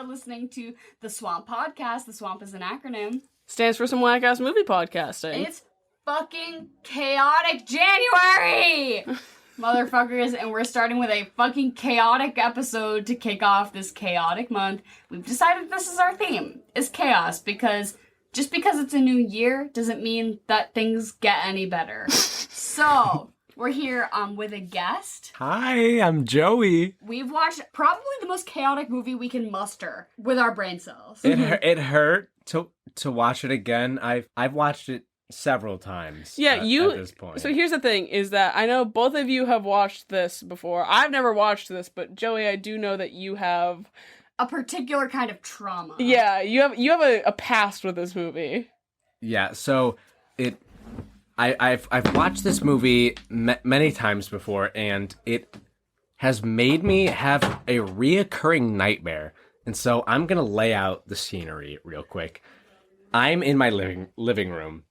listening to the Swamp Podcast. The Swamp is an acronym. Stands for some whack-ass movie podcasting. It's fucking chaotic January! Motherfuckers, and we're starting with a fucking chaotic episode to kick off this chaotic month. We've decided this is our theme, is chaos, because just because it's a new year doesn't mean that things get any better. So, we're here with a guest. Hi, I'm Joey. We've watched probably the most chaotic movie we can muster with our brain cells. It hurt to watch it again. I've watched it several times. Yeah, at this point. So here's the thing, is that I know both of you have watched this before. I've never watched this, but Joey, I do know that you have a particular kind of trauma. Yeah, you have a past with this movie. Yeah, so I've watched this movie many times before, and it has made me have a reoccurring nightmare. And so I'm gonna lay out the scenery real quick. I'm in my living room.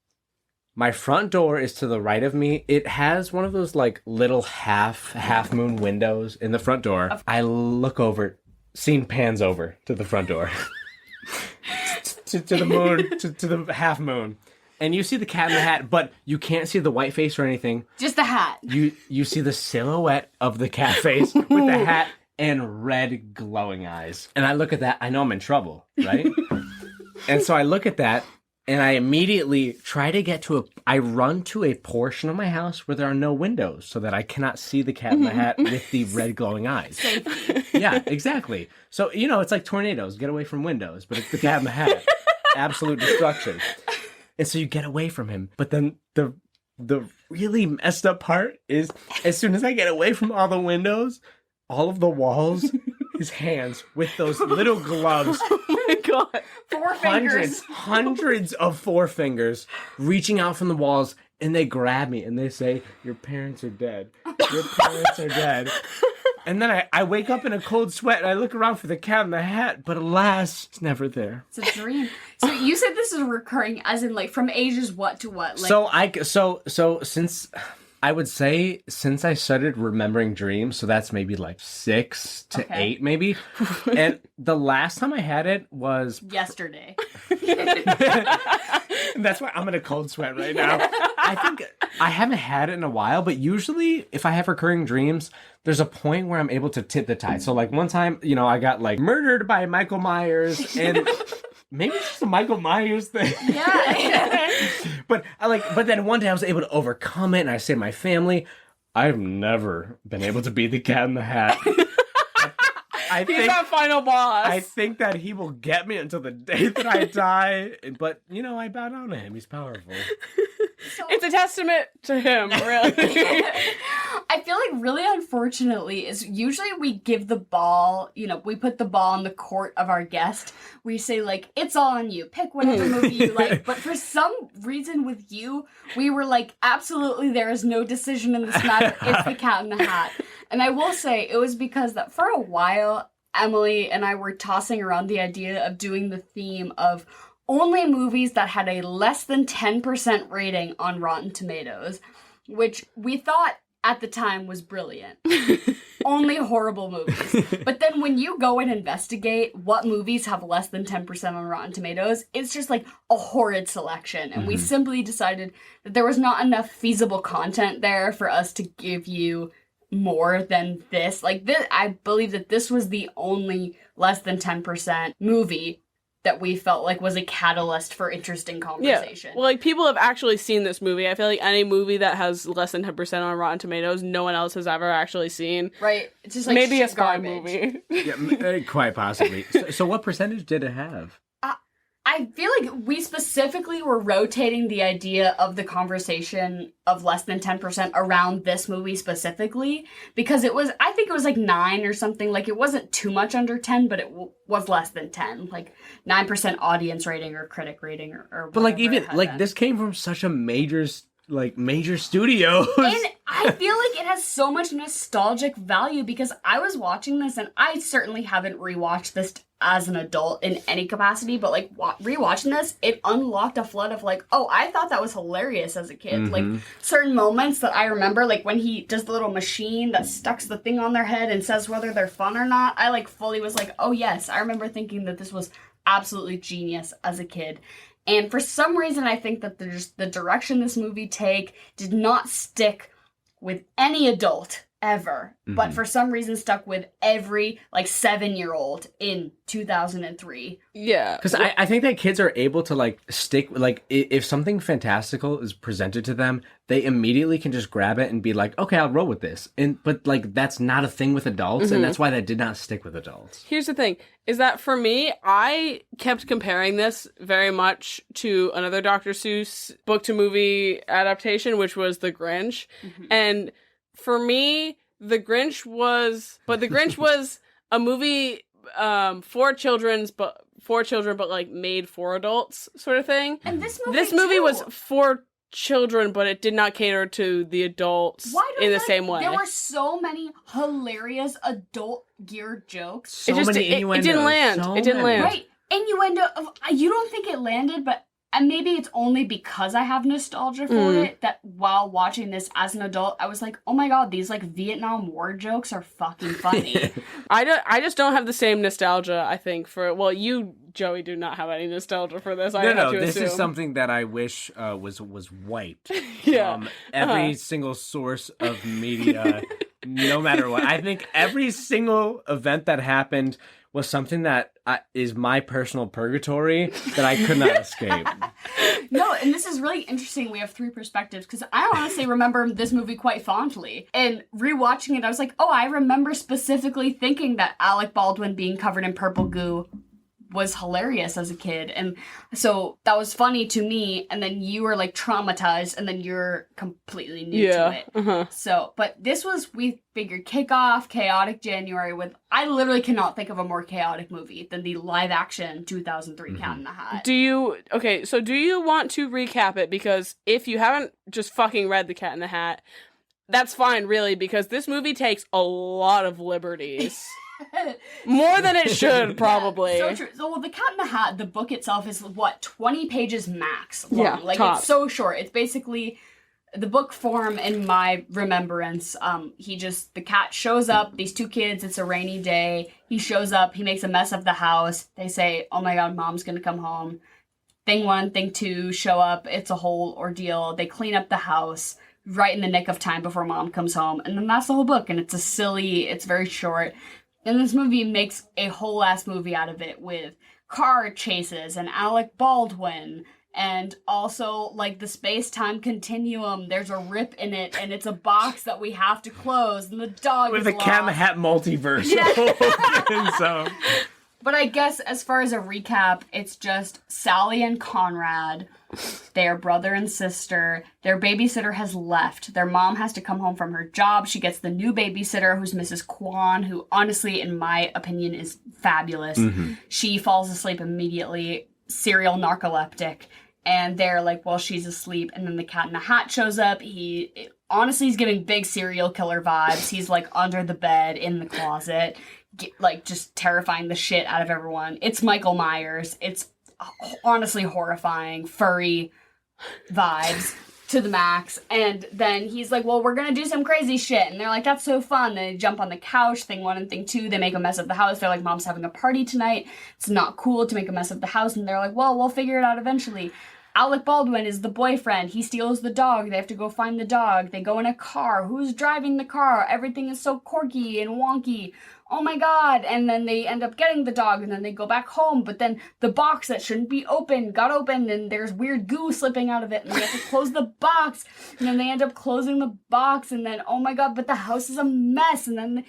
My front door is to the right of me. It has one of those like little half moon windows in the front door. I look over. Scene pans over to the front door. to the moon, to the half moon. And you see the Cat in the Hat, but you can't see the white face or anything. Just the hat. You see the silhouette of the cat face with the hat and red glowing eyes. And I look at that, I know I'm in trouble, right? And so I look at that, and I immediately try to I run to a portion of my house where there are no windows so that I cannot see the Cat in the Hat with the red glowing eyes. Yeah, exactly. So, it's like tornadoes. Get away from windows, but it's the Cat in the Hat. Absolute destruction. And so you get away from him. But then the really messed up part is as soon as I get away from all the windows, all of the walls, his hands with those little gloves. Oh my god. Four fingers. Hundreds of forefingers reaching out from the walls, and they grab me and they say, "Your parents are dead. Your parents are dead." And then I wake up in a cold sweat and I look around for the Cat in the Hat, but alas, it's never there. It's a dream. So you said this is recurring, as in like from ages what to what? Like... So since I would say since I started remembering dreams, so that's maybe like 6 to 8 maybe. And the last time I had it was yesterday. That's why I'm in a cold sweat right now. I think I haven't had it in a while, but usually if I have recurring dreams, there's a point where I'm able to tip the tide. So like one time, I got like murdered by Michael Myers, and maybe it's just a Michael Myers thing. Yeah. But then one day I was able to overcome it, and I saved my family. I've never been able to beat the Cat in the Hat. He's that final boss. I think that he will get me until the day that I die. But, I bow down to him. He's powerful. It's a testament to him, really. I feel like really unfortunately is usually we give the ball, we put the ball in the court of our guest. We say like, it's all on you. Pick whatever movie you like. But for some reason with you, we were like, absolutely there is no decision in this matter. It's the Cat in the Hat. And I will say it was because that for a while, Emily and I were tossing around the idea of doing the theme of only movies that had a less than 10% rating on Rotten Tomatoes, which we thought at the time was brilliant. Only horrible movies. But then when you go and investigate what movies have less than 10% on Rotten Tomatoes, it's just like a horrid selection. And we simply decided that there was not enough feasible content there for us to give you more than this. Like this, I believe that this was the only less than 10% movie that we felt like was a catalyst for interesting conversation. Yeah. Well, like, people have actually seen this movie. I feel like any movie that has less than 10% on Rotten Tomatoes, no one else has ever actually seen. Right. It's just like maybe a spy garbage. movie. Yeah, quite possibly. So what percentage did it have? I feel like we specifically were rotating the idea of the conversation of less than 10% around this movie specifically, because I think it was like 9 or something. Like, it wasn't too much under 10, but it was less than 10. Like, 9% audience rating or critic rating or But like, even, like, this came from such a major studio. I feel like it has so much nostalgic value because I was watching this and I certainly haven't rewatched this as an adult in any capacity, but like rewatching this, it unlocked a flood of like, oh, I thought that was hilarious as a kid. Like certain moments that I remember, like when he does the little machine that stucks the thing on their head and says whether they're fun or not, I like fully was like, oh yes, I remember thinking that this was absolutely genius as a kid. And for some reason, I think that the direction this movie did not stick with any adult ever, but for some reason stuck with every like 7-year-old in 2003. Yeah, because I think that kids are able to like stick like if something fantastical is presented to them, they immediately can just grab it and be like, okay, I'll roll with this. But like that's not a thing with adults, and that's why that did not stick with adults. Here's the thing, is that for me, I kept comparing this very much to another Dr. Seuss book to movie adaptation, which was The Grinch. And for me, The Grinch was a movie for children, but like made for adults sort of thing. And this movie was for children, but it did not cater to the adults in the same way. There were so many hilarious adult geared jokes. It didn't land. It didn't land. Right. Innuendo. You don't think it landed, but and maybe it's only because I have nostalgia for it that while watching this as an adult, I was like, oh my god, these like Vietnam War jokes are fucking funny. I just don't have the same nostalgia, I think, for, well, you, Joey, do not have any nostalgia for this. This is something that I wish was wiped from every single source of media, no matter what. I think every single event that happened was something that is my personal purgatory that I could not escape. No, and this is really interesting. We have 3 perspectives, because I honestly remember this movie quite fondly. And rewatching it, I was like, oh, I remember specifically thinking that Alec Baldwin being covered in purple goo was hilarious as a kid. And so that was funny to me, and then you were like traumatized, and then you're completely new to it. So, but this was, we figured, kickoff, chaotic January with, I literally cannot think of a more chaotic movie than the live action 2003 Cat in the Hat. Do you want to recap it? Because if you haven't just fucking read The Cat in the Hat, that's fine, really, because this movie takes a lot of liberties. More than it should, probably. Yeah, so true. So, well, The Cat in the Hat, the book itself is, 20 pages max long. Yeah, like, top. It's so short. It's basically the book form in my remembrance. The cat shows up, these 2 kids, it's a rainy day. He shows up, he makes a mess of the house. They say, oh my god, mom's gonna come home. Thing 1, thing 2, show up. It's a whole ordeal. They clean up the house right in the nick of time before mom comes home. And then that's the whole book. And it's very short. And this movie makes a whole ass movie out of it with car chases and Alec Baldwin and also like the space-time continuum. There's a rip in it and it's a box that we have to close and the dog with is the lost. Cat in the Hat multiverse. Yeah. So. But I guess as far as a recap, it's just Sally and Conrad. They're brother and sister. Their babysitter has left. Their mom has to come home from her job. She gets the new babysitter, who's Mrs. Kwan, who honestly, in my opinion, is fabulous. She falls asleep immediately, serial narcoleptic. And they're like, well, she's asleep. And then the Cat in the Hat shows up. Honestly, he's giving big serial killer vibes. He's like under the bed, in the closet, like just terrifying the shit out of everyone. It's Michael Myers. It's honestly horrifying, furry vibes to the max. And then he's like, well, we're gonna do some crazy shit. And they're like, that's so fun. They jump on the couch, thing 1 and thing 2. They make a mess of the house. They're like, mom's having a party tonight. It's not cool to make a mess of the house. And they're like, well, we'll figure it out eventually. Alec Baldwin is the boyfriend. He steals the dog. They have to go find the dog. They go in a car. Who's driving the car? Everything is so quirky and wonky. Oh my god. And then they end up getting the dog and then they go back home. But then the box that shouldn't be open got opened and there's weird goo slipping out of it. And they have to close the box. And then they end up closing the box. And then, oh my god, but the house is a mess. And then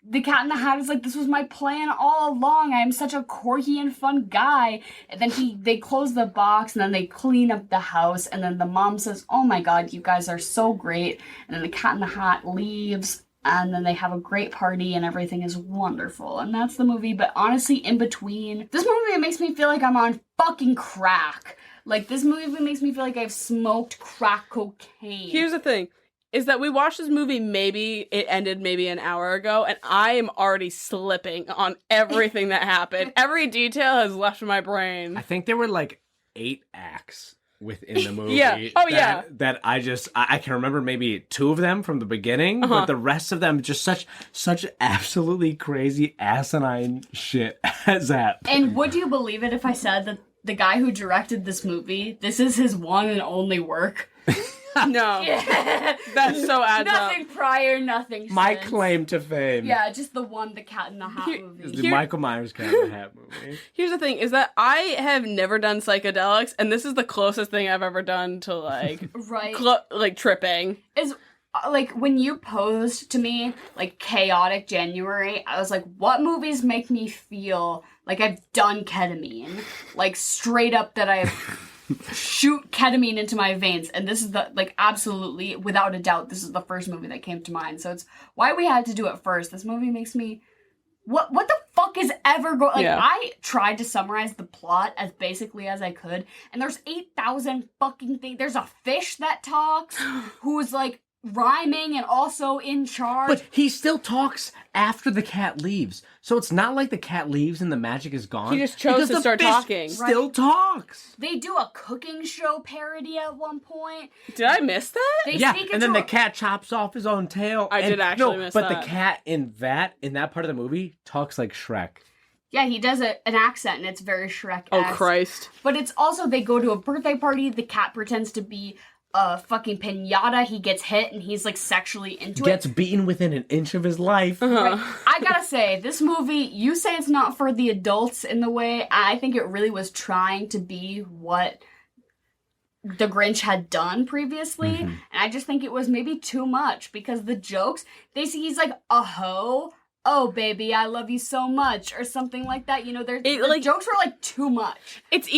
the Cat in the Hat is like, this was my plan all along. I am such a quirky and fun guy. And then they close the box and then they clean up the house. And then the mom says, oh my god, you guys are so great. And then the Cat in the Hat leaves. And then they have a great party and everything is wonderful. And that's the movie. But honestly, in between, this movie, it makes me feel like I'm on fucking crack. Like, this movie makes me feel like I've smoked crack cocaine. Here's the thing. is that we watched this movie, maybe it ended maybe an hour ago, and I am already slipping on everything that happened. Every detail has left my brain. I think there were like 8 acts within the movie. Yeah. Oh, yeah. That I can remember maybe 2 of them from the beginning, but the rest of them just such absolutely crazy asinine shit as that. And would you believe it if I said that the guy who directed this movie, this is his one and only work? No. Yeah. That so adds up. Nothing prior, nothing My since. claim to fame. Yeah, just the one, the Cat in the Hat movie. Is the Michael Myers Cat in the Hat movie. Here's the thing, is that I have never done psychedelics, and this is the closest thing I've ever done to, like, Right. like, tripping. Is like, when you posed to me, like, Chaotic January, I was like, what movies make me feel like I've done ketamine? Like, straight up that I've shoot ketamine into my veins. And this is the, like, absolutely, without a doubt, this is the first movie that came to mind. So it's why we had to do it first. This movie makes me... What the fuck is ever going... Like, Yeah. I tried to summarize the plot as basically as I could, and there's 8,000 fucking things. There's a fish that talks, who's, like, rhyming and also in charge. But he still talks after the cat leaves. So it's not like the cat leaves and the magic is gone. He just chose because to the start fish talking. Still talks. They do a cooking show parody at one point. Did I miss that? They Yeah, speak and then into the cat chops off his own tail. I did actually miss but that. the cat in that part of the movie talks like Shrek. Yeah, he does an accent, and it's very Shrek-esque. Oh, Christ. But it's also, they go to a birthday party, the cat pretends to be a fucking piñata, he gets hit, and he's, like, sexually into Gets it. beaten within an inch of his life. Right. I gotta say, this movie, you say it's not for the adults in the way, I think it really was trying to be what The Grinch had done previously, and I just think it was maybe too much, because the jokes, he's like, a hoe, oh baby, I love you so much, or something like that, you know, the jokes were, like, too much. It's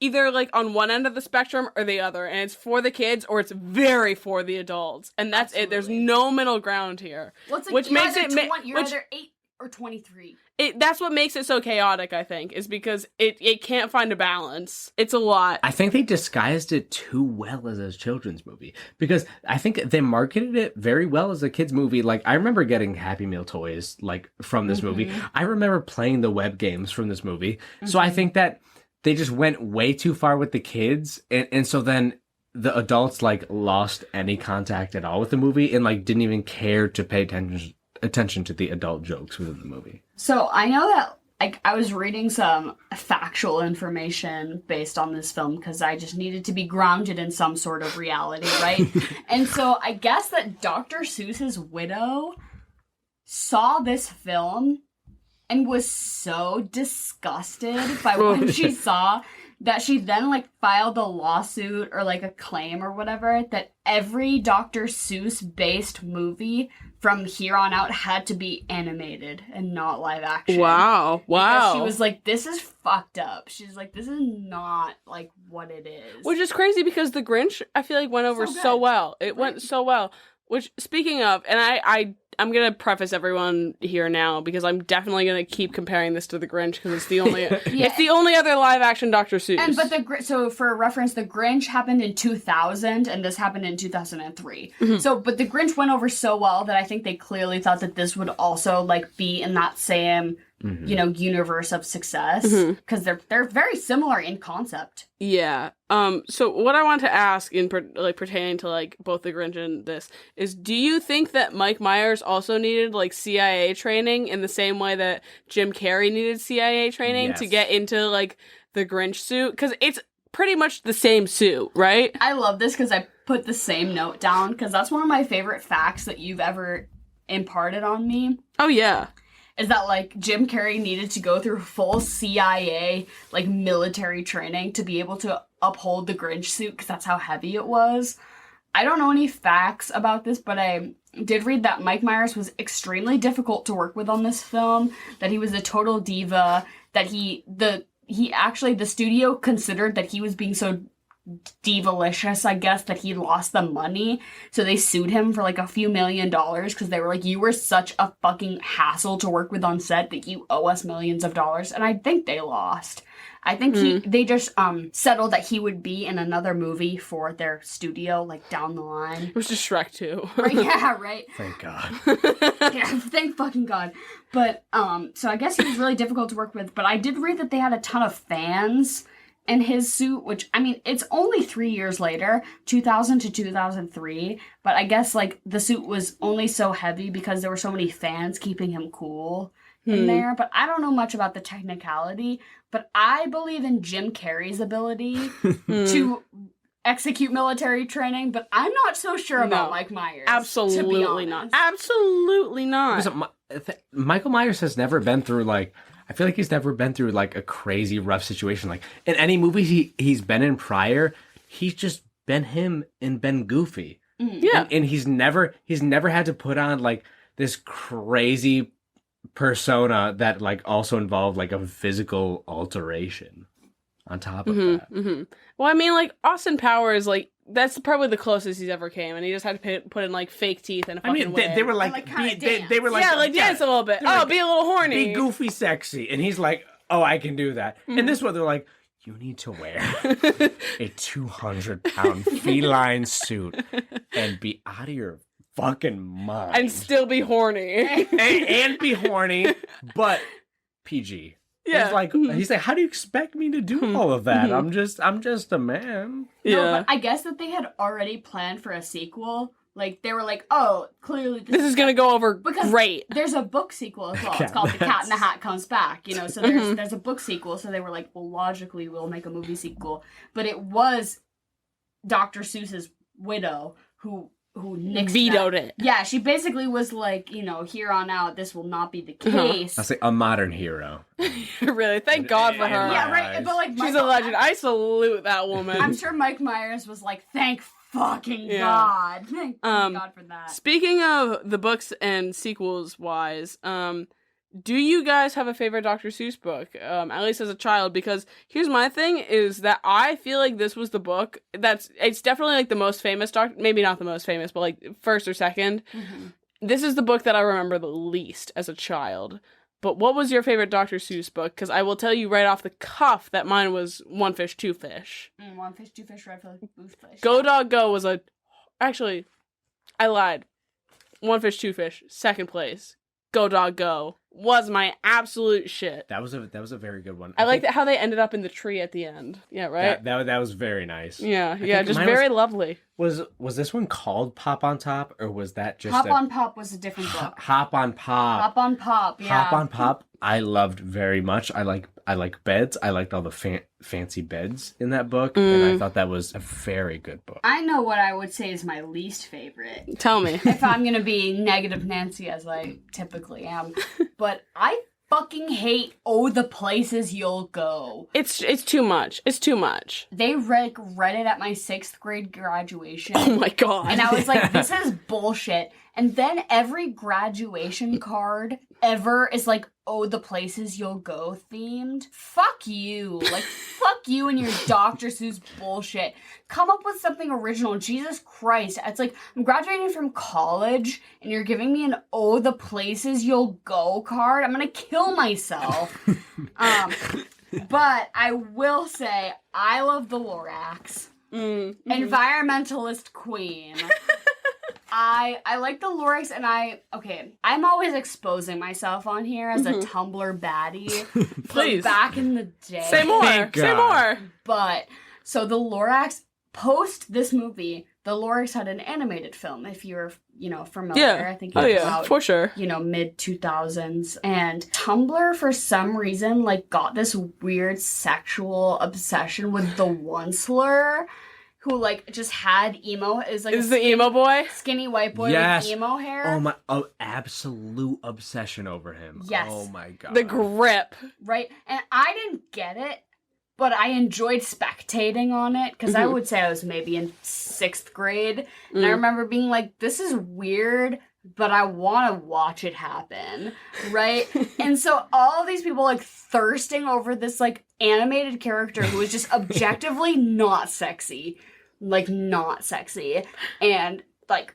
either like on one end of the spectrum or the other, and it's for the kids or it's very for the adults, and that's it. There's no middle ground here, Well, it's like which makes it you're either 8 or 23. That's what makes it so chaotic, I think, is because it can't find a balance. It's a lot. I think they disguised it too well as a children's movie, because I think they marketed it very well as a kids movie. Like, I remember getting Happy Meal toys, like, from this movie. I remember playing the web games from this movie. So I think that they just went way too far with the kids, and so then the adults, like, lost any contact at all with the movie and, like, didn't even care to pay attention to the adult jokes within the movie. So I know that I was reading some factual information based on this film because I just needed to be grounded in some sort of reality, right? And so I guess that Dr. Seuss's widow saw this film and was so disgusted by what she saw that she then, like, filed a lawsuit or, like, a claim or whatever that every Dr. Seuss-based movie from here on out had to be animated and not live action. Wow. Because she was like, this is fucked up. She's like, this is not, like, what it is. Which is crazy because The Grinch, I feel like, went over so well. It went so well. Which, speaking of, and I'm going to preface everyone here now because I'm definitely going to keep comparing this to The Grinch because it's the only it's the only other live action Dr. Seuss. But so for reference, The Grinch happened in 2000 and this happened in 2003. So, but The Grinch went over so well that I think they clearly thought that this would also, like, be in that same you know, universe of success because they're very similar in concept. Yeah. So what I want to ask in pertaining to, like, both The Grinch and this is, do you think that Mike Myers also needed, like, CIA training in the same way that Jim Carrey needed CIA training to get into, like, the Grinch suit? Because it's pretty much the same suit, right? I love this because I put the same note down because that's one of my favorite facts that you've ever imparted on me. Oh, yeah. Is that, like, Jim Carrey needed to go through full CIA, like, military training to be able to uphold the Grinch suit, because that's how heavy it was. I don't know any facts about this, but I did read that Mike Myers was extremely difficult to work with on this film, that he was a total diva, that the studio considered that he was being so divalicious, I guess, that he lost the money. So they sued him for like a few $1 million because they were like, you were such a fucking hassle to work with on set that you owe us millions of dollars. And I think they lost. I think they just settled that he would be in another movie for their studio, like down the line. It was just Shrek 2. Right, yeah, right. Thank God. Yeah, thank fucking God. But so I guess he was really difficult to work with. But I did read that they had a ton of fans in his suit, which, I mean, it's only 3 years later, 2000 to 2003. But I guess like the suit was only so heavy because there were so many fans keeping him cool in there. But I don't know much about the technicality. But I believe in Jim Carrey's ability to execute military training, but I'm not so sure about Mike Myers. Absolutely not. Absolutely not. Listen, Michael Myers has never been through, like, I feel like he's never been through, like, a crazy rough situation. Like, in any movie he's been in prior, he's just been him and been goofy. Yeah. And he's never had to put on, like, this crazy persona that, like, also involved, like, a physical alteration on top of that. Well, I mean, like, Austin Powers, like, that's probably the closest he's ever came, and he just had to put in, like, fake teeth and a fucking wig. They were like, they were like, yeah, like, dance a little bit. Like, be a little horny. be goofy sexy. And he's like, oh, I can do that. And this one, they're like, you need to wear a 200-pound feline suit and be out of your fucking mind. And still be horny. and be horny, but PG. Yeah. He's like, how do you expect me to do all of that? I'm just a man. Yeah. No, but I guess that they had already planned for a sequel. Like, they were like, oh, clearly this is going to go over great. There's a book sequel as well. It's called The Cat in the Hat Comes Back, you know, so there's a book sequel. So they were like, well, logically, we'll make a movie sequel. But it was Dr. Seuss's widow who nixed vetoed that. it. Yeah, she basically was like, you know, here on out, this will not be the case. I'll say a modern hero. Really, thank God for her. Yeah, right. But like, she's a legend. I salute that woman. I'm sure Mike Myers was like, thank fucking God. Thank God for that. Speaking of the books and sequels wise, do you guys have a favorite Dr. Seuss book? At least as a child, because here's my thing is that I feel like this was the book it's definitely like the most famous maybe not the most famous, but like first or second. This is the book that I remember the least as a child. But what was your favorite Dr. Seuss book? Because I will tell you right off the cuff that mine was One Fish, Two Fish. One Fish, Two Fish, Red Fish. Go Dog Go was actually, I lied. One Fish, Two Fish, second place. Go Dog Go was my absolute shit. That was a very good one. I like how they ended up in the tree at the end. Yeah, right? That was very nice. Yeah, just very lovely. Was this one called Pop on Top, or was that just Hop on Pop was a different book. Hop on Pop. Hop on Pop, yeah. Hop on Pop, I loved very much. I like beds. I liked all the fancy beds in that book, and I thought that was a very good book. I know what I would say is my least favorite. Tell me. If I'm gonna be negative Nancy, as I typically am. But I fucking hate the places you'll go. It's too much. It's too much. They read it at my 6th grade graduation. Oh my God. And I was like, this is bullshit. And then every graduation card ever is like, the places you'll go themed. Fuck you. Like, fuck you and your Dr. Seuss bullshit. Come up with something original. Jesus Christ. It's like, I'm graduating from college and you're giving me an the places you'll go card. I'm gonna kill myself. But I will say, I love the Lorax. Environmentalist queen. I like the Lorax, and I'm always exposing myself on here as a Tumblr baddie. Please. Back in the day. Say more. Say more. But, so the Lorax, post this movie, the Lorax had an animated film, if you're, familiar. Yeah. I think it was about, for sure. mid-2000s. And Tumblr, for some reason, got this weird sexual obsession with the Onceler, who, just had emo. Is the emo boy? Skinny white boy with emo hair. Oh, my, absolute obsession over him. Yes. Oh, my God. The grip. Right? And I didn't get it, but I enjoyed spectating on it, because I would say I was maybe in 6th grade. And I remember being like, this is weird, but I want to watch it happen, right? And so all these people like thirsting over this like animated character who is just objectively not sexy, and like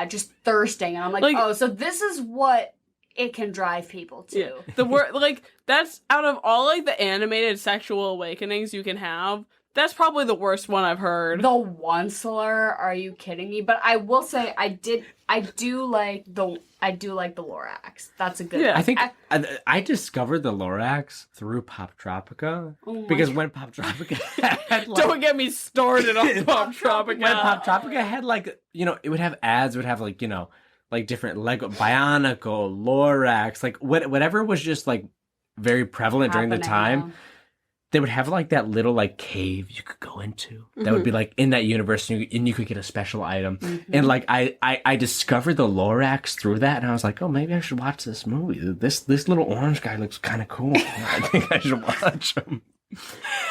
just thirsting, and I'm like oh, so this is what it can drive people to. Yeah. The word like that's out of all like the animated sexual awakenings you can have. That's probably the worst one I've heard. The Onceler, are you kidding me? But I will say I do like the Lorax. That's a good one. I think I discovered the Lorax through Pop Tropica. Because when Pop Tropica had like, don't get me started on Pop Tropica. When Pop Tropica had like, it would have ads, it would have like, like different Lego Bionicle, Lorax, like whatever was just like very prevalent during the time. They would have like that little like cave you could go into that would be like in that universe, and you could get a special item. And like I discovered the Lorax through that, and I was like, oh, maybe I should watch this movie. This little orange guy looks kind of cool. I think I should watch him.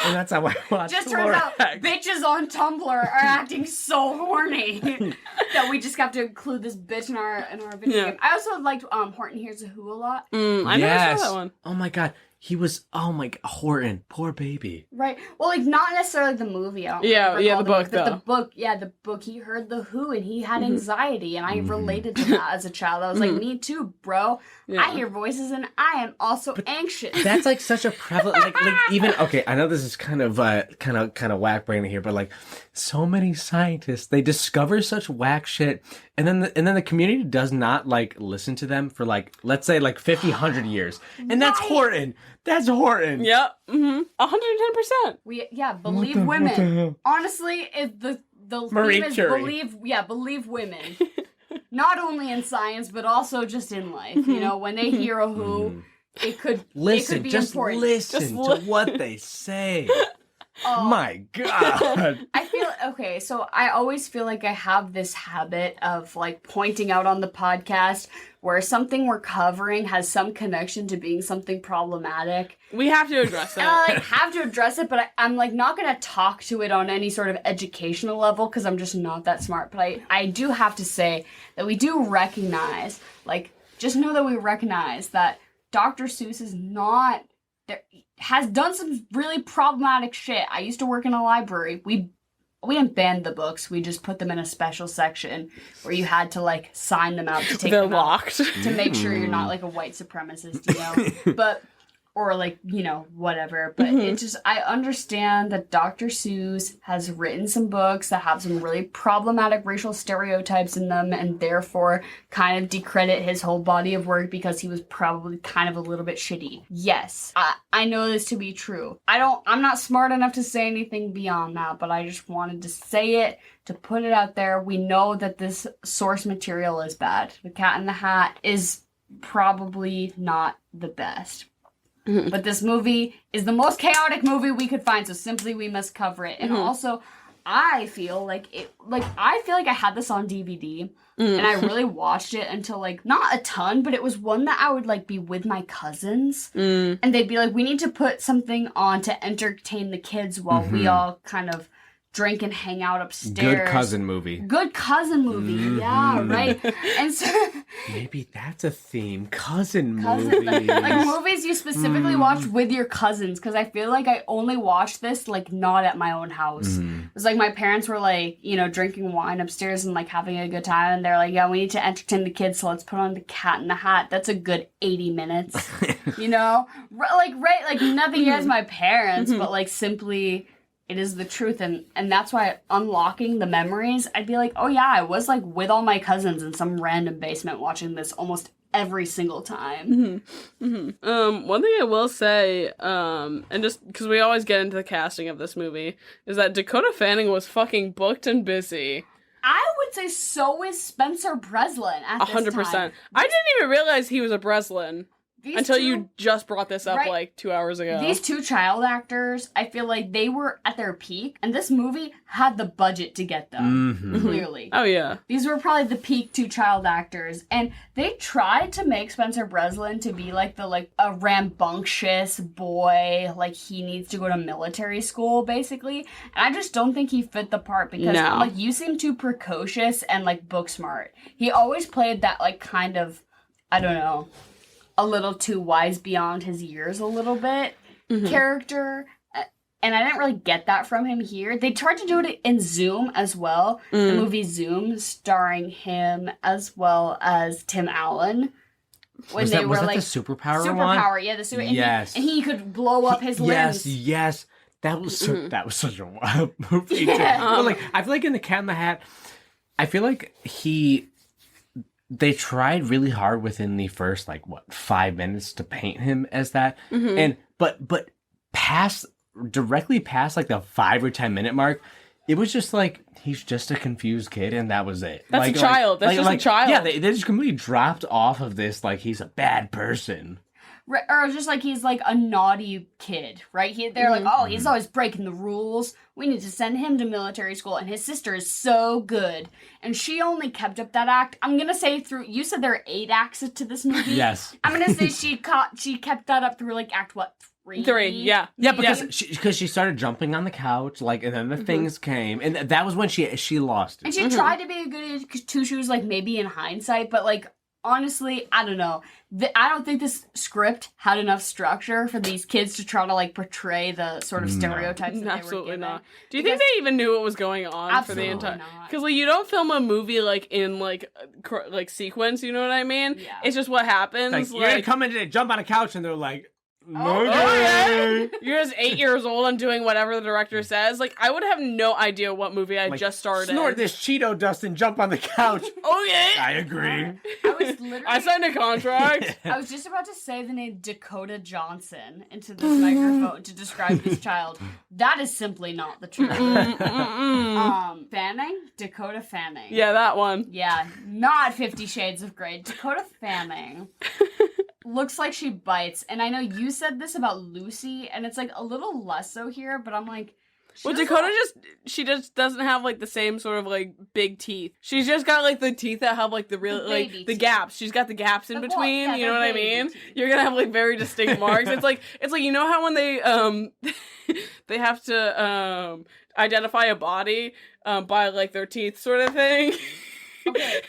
And that's how I watched. Just turns out bitches on Tumblr are acting so horny that we just have to include this bitch in our video game. I also liked Horton Hears a Who a lot. I never saw that one. Oh my god. He was, Horton, poor baby. Right. Well, like, not necessarily the movie. I don't the book, though. The book, he heard the Who, and he had anxiety, and I related to that as a child. I was like, me too, bro. Yeah. I hear voices, and I am also anxious. That's, like, such a prevalent, like even, okay, I know this is kind of whack brain here, but, like, so many scientists, they discover such whack shit, and then the community does not, like, listen to them for, like, let's say, like, 50, 100 years. And that's Horton. That's Horton. Yep. 110%. Believe women. Honestly, the Marie theme is Curie. believe women. Not only in science, but also just in life. When they hear a Who, it could be important. Listen to what they say. Oh my god. I always feel like I have this habit of like pointing out on the podcast where something we're covering has some connection to being something problematic. We have to address that. And I have to address it, but I'm like not going to talk to it on any sort of educational level because I'm just not that smart. But I do have to say that we do recognize, like, just know that we recognize that Dr. Seuss is not... has done some really problematic shit. I used to work in a library. We didn't ban the books. We just put them in a special section where you had to like sign them out to take them locked out to make sure you're not like a white supremacist, but or like, whatever. But it just, I understand that Dr. Seuss has written some books that have some really problematic racial stereotypes in them and therefore kind of decredit his whole body of work because he was probably kind of a little bit shitty. Yes, I know this to be true. I'm not smart enough to say anything beyond that, but I just wanted to say it, to put it out there. We know that this source material is bad. The Cat in the Hat is probably not the best. But this movie is the most chaotic movie we could find, so simply we must cover it. And also, I feel like I had this on DVD, and I really watched it until, like, not a ton, but it was one that I would, like, be with my cousins, and they'd be like, we need to put something on to entertain the kids while we all kind of drink and hang out upstairs. Good cousin movie. Yeah, right. And so maybe that's a theme. Cousin movies. Like movies you specifically watch with your cousins, because I feel like I only watched this like not at my own house. It was like my parents were like, drinking wine upstairs and like having a good time, and they're like, yeah, we need to entertain the kids, so let's put on the Cat in the Hat. That's a good 80 minutes. Like nothing against my parents, but like simply it is the truth, and that's why unlocking the memories, I'd be like, oh yeah, I was like with all my cousins in some random basement watching this almost every single time. One thing I will say, and just because we always get into the casting of this movie, is that Dakota Fanning was fucking booked and busy. I would say so is Spencer Breslin at this 100%. time. I didn't even realize he was a Breslin. Until you just brought this up Right. like 2 hours ago. These two child actors, I feel like they were at their peak, and this movie had the budget to get them, clearly. Oh, yeah. These were probably the peak two child actors, and they tried to make Spencer Breslin to be like a rambunctious boy, like he needs to go to military school, basically. And I just don't think he fit the part because like you seem too precocious and like book smart. He always played that like kind of, I don't know, a little too wise beyond his years a little bit character. And I didn't really get that from him here. They tried to do it in Zoom as well. The movie Zoom, starring him as well as Tim Allen. When was that the superpower one? Superpower, yeah, the super. Yes. And he could blow up his limbs. Yes. That was such a wild movie. Yeah. But like, I feel like in The Cat in the Hat, I feel like they tried really hard within the first 5 minutes to paint him as that, and but directly past like the 5 or 10 minute mark, it was just like he's just a confused kid, and that was it. That's a child. That's just a child. Yeah, they just completely dropped off of this like he's a bad person. Right, or just like he's like a naughty kid, right? They're like, oh, he's always breaking the rules. We need to send him to military school, and his sister is so good, and she only kept up that act. I'm gonna say you said there are 8 acts to this movie. Yes, I'm gonna say she kept that up through like act 3? 3, yeah. Yeah, because she started jumping on the couch, and then the things came, and that was when she lost it. And she tried to be a good Two Shoes, like maybe in hindsight, but like honestly, I don't know. I don't think this script had enough structure for these kids to try to like portray the sort of stereotypes that they were Absolutely given. not. Do you think they even knew what was going on for the entire? Because like you don't film a movie like in like sequence. You know what I mean? Yeah. It's just what happens. Like, you're gonna come in today, jump on a couch, and they're like, Oh, yeah. You're just 8 years old and doing whatever the director says. Like, I would have no idea what movie I just started. Snort this Cheeto dust and jump on the couch. Okay. I agree. I signed a contract. I was just about to say the name Dakota Johnson into this microphone to describe this child. That is simply not the truth. Fanning? Dakota Fanning. Yeah, that one. Yeah, not 50 Shades of Grey. Dakota Fanning. Looks like she bites. And I know you said this about Lucy, and it's like a little less so here, but I'm like... Well, Dakota she just doesn't have like the same sort of like big teeth. She's just got like the teeth that have like the real like the gaps. She's got the gaps in between. You know what I mean? Teeth. You're gonna have like very distinct marks. It's like you know how when they they have to identify a body by like their teeth sort of thing. Okay.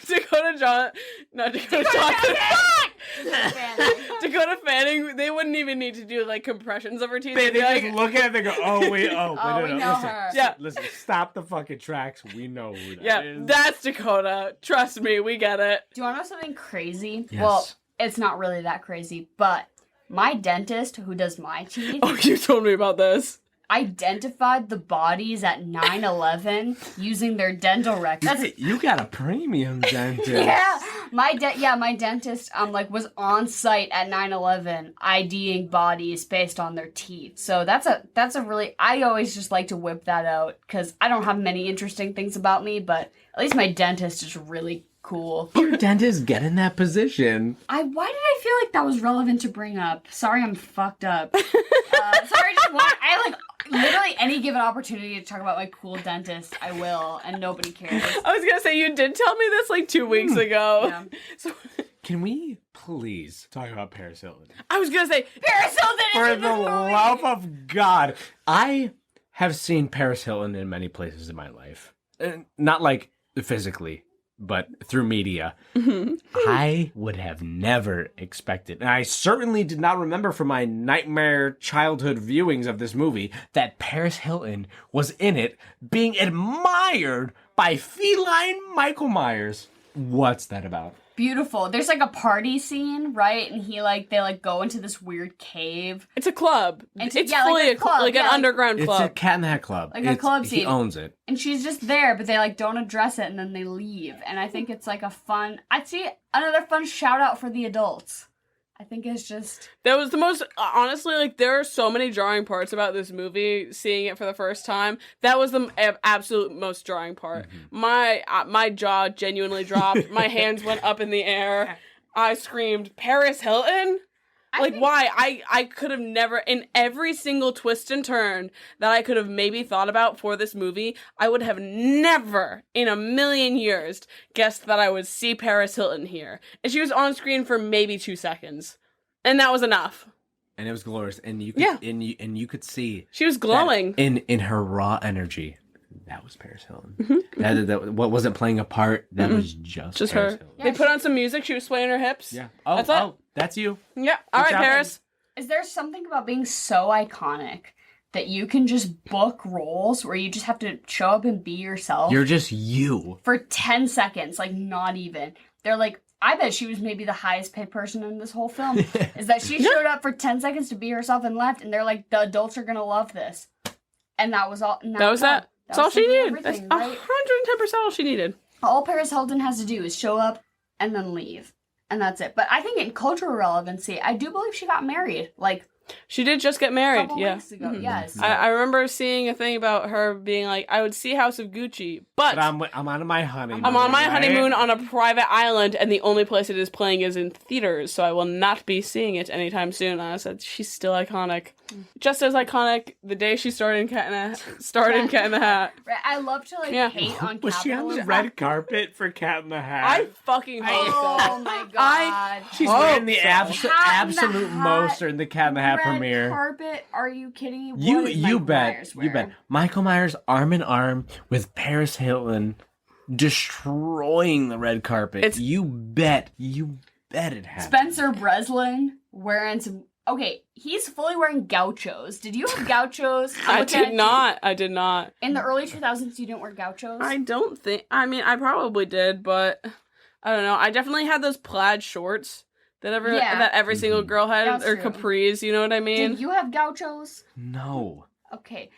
Dakota Fanning, they wouldn't even need to do like compressions of her teeth. They just look at it and go, oh, wait, no. We know her. Listen, stop the fucking tracks. We know who that is. Yeah, that's Dakota. Trust me, we get it. Do you want to know something crazy? Yes. Well, it's not really that crazy, but my dentist who does my teeth... Oh, you told me about this. Identified the bodies at 9/11 using their dental records. You got a premium dentist. Yeah, my dentist was on site at 9/11 IDing bodies based on their teeth. So that's a really, I always just like to whip that out because I don't have many interesting things about me, but at least my dentist is really cool. Your dentist get in that position. Why did I feel like that was relevant to bring up? Sorry, I'm fucked up. I literally any given opportunity to talk about my cool dentist, I will, and nobody cares. I was gonna say, you did tell me this like 2 weeks ago. Yeah. So, can we please talk about Paris Hilton? I was gonna say, Paris Hilton is For in the this movie! love of God. I have seen Paris Hilton in many places in my life. Not like physically, but through media. I would have never expected, and I certainly did not remember from my nightmare childhood viewings of this movie, that Paris Hilton was in it being admired by feline Michael Myers. What's that about? Beautiful. There's like a party scene, right? And they go into this weird cave. it's a club. And It's yeah, fully like a club, an underground It's a club. Cat in the Hat club. Like a club He scene. owns it. And she's just there, but they don't address it and then they leave. And I think it's like a fun, I'd see another fun shout out for the adults. I think it's just... That was the most, honestly, like, there are so many jarring parts about this movie, seeing it for the first time. That was the absolute most jarring part. My jaw genuinely dropped. My hands went up in the air. I screamed, Paris Hilton? Why? I could have never, in every single twist and turn that I could have maybe thought about for this movie, I would have never in a million years guessed that I would see Paris Hilton here. And she was on screen for maybe 2 seconds. And that was enough. And it was glorious. And you could, and you could see she was glowing in her raw energy. That was Paris Hilton. That what wasn't playing a part. That was just Paris her. Hilton. Yeah, they put on some music. She was swaying her hips. Yeah. That's you. Yeah. All right, job. Paris. Is there something about being so iconic that you can just book roles where you just have to show up and be yourself? You're just you. For 10 seconds, like not even. They're like, I bet she was maybe the highest paid person in this whole film. Is that she showed up for 10 seconds to be herself and left, and they're like, the adults are gonna love this. And that was all. That was that. That's all she needed. That's 110% right? all she needed. All Paris Hilton has to do is show up and then leave. And that's it. But I think in cultural relevancy, I do believe she got married. Like, she did just get married. a couple Yeah. weeks ago. Yes. I remember seeing a thing about her being like, I would see House of Gucci, but I'm on my honeymoon. I'm on my right? honeymoon on a private island, and the only place it is playing is in theaters, so I will not be seeing it anytime soon. And I said, she's still iconic. Just as iconic the day she started in Cat in the Hat. Right, I love to hate on Was she on the capitalism. red carpet for Cat in the Hat? I fucking hope Oh my god. She's hope wearing the so. Cat in the absolute Hat, most during the Cat in the Hat Red premiere. carpet? Are you kidding me? What You did you Michael bet. Myers You wear? bet. Michael Myers arm in arm with Paris Hilton destroying the red carpet. You bet it happened. Spencer Breslin wearing some. Okay, he's fully wearing gauchos. Did you have gauchos? I did not. In the early 2000s, you didn't wear gauchos? I don't think. I mean, I probably did, but I don't know. I definitely had those plaid shorts that every single girl had, That's or true. capris. You know what I mean? Did you have gauchos? No. Okay.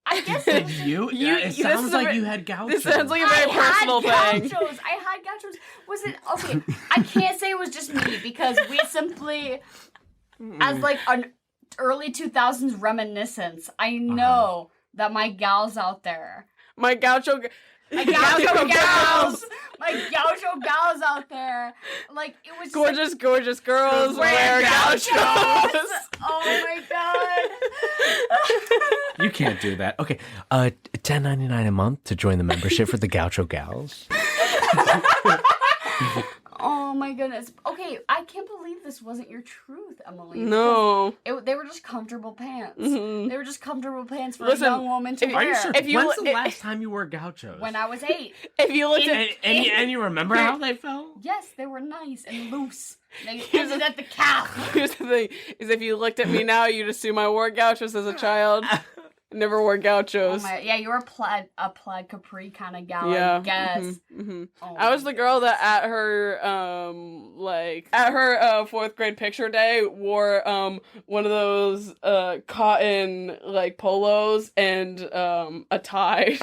I guess Did you? You- It this sounds is a like bit- you had gauchos. This sounds like a very personal thing. I had gauchos. Was it okay? I can't say it was just me because we simply, as like an early 2000s reminiscence, I know that my gals out there, My gaucho. my gaucho gals, my gaucho gals out there, like it was just Gorgeous girls wear gauchos. Oh my god. You can't do that. Okay, $10.99 a month to join the membership for the Gaucho Gals. Oh my goodness. Okay, I can't believe this wasn't your truth, Emily. No. They were just comfortable pants. Mhm. They were just comfortable pants for Listen, a young woman to if- Are you wear. sure? If you- When's the last time you wore gauchos? When I was 8. If you looked at and you remember how they felt? Yes, they were nice and loose. They Here's ended at the calf. Here's the thing: is if you looked at me now, you'd assume I wore gauchos as a child. Never wore Oh gauchos. yeah, you were a plaid capri kind of gal, Yeah. I guess. Oh I was my the girl that at her fourth grade picture day wore one of those cotton like polos and a tie.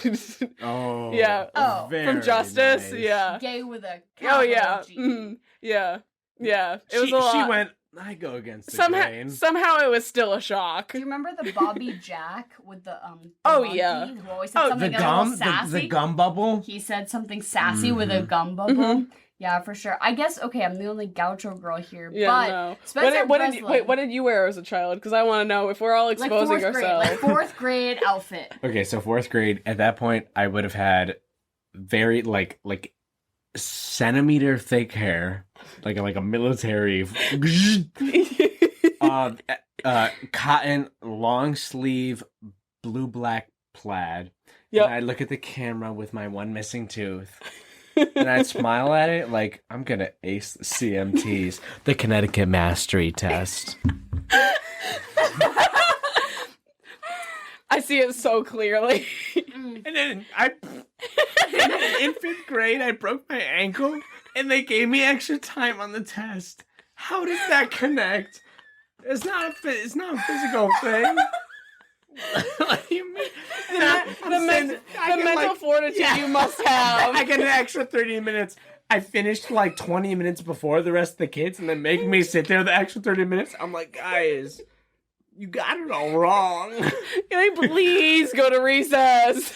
Oh. Yeah. Oh. From Justice. Nice. Yeah. Gay with a Oh yeah. capital G. Yeah. Yeah. It was a lot. She went, I go against the grain. Somehow it was still a shock. Do you remember the Bobby Jack with the Oh, monkey yeah. who always said Oh, something The a little gum? sassy? The gum bubble? He said something sassy with a gum bubble. Yeah, for sure. I guess, okay, I'm the only gaucho girl here, Yeah, but no. Spencer What did you wear as a child? Because I want to know if we're all like exposing fourth grade, ourselves. like fourth grade outfit. Okay, so fourth grade, at that point, I would have had very, like centimeter thick hair, like a military, cotton, long sleeve, blue-black plaid. Yep. And I'd look at the camera with my one missing tooth. And I'd smile at it like, I'm gonna ace the CMTs, the Connecticut Mastery Test. I see it so clearly. And then in fifth grade, I broke my ankle, and they gave me extra time on the test. How does that connect? It's not a physical thing. What do you mean? The mental fortitude you must have. I get an extra 30 minutes. I finished like 20 minutes before the rest of the kids, and then make me sit there the extra 30 minutes. I'm like, guys, you got it all wrong. Can I please go to recess?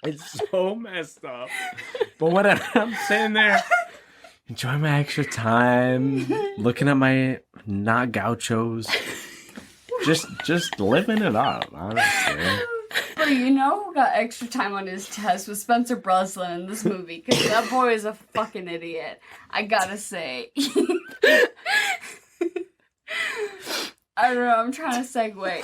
It's so messed up. But whatever, I'm sitting there enjoy my extra time, looking at my not gauchos, just living it up, honestly. But you know who got extra time on his test was Spencer Breslin in this movie, because that boy is a fucking idiot. I gotta say. I don't know, I'm trying to segue.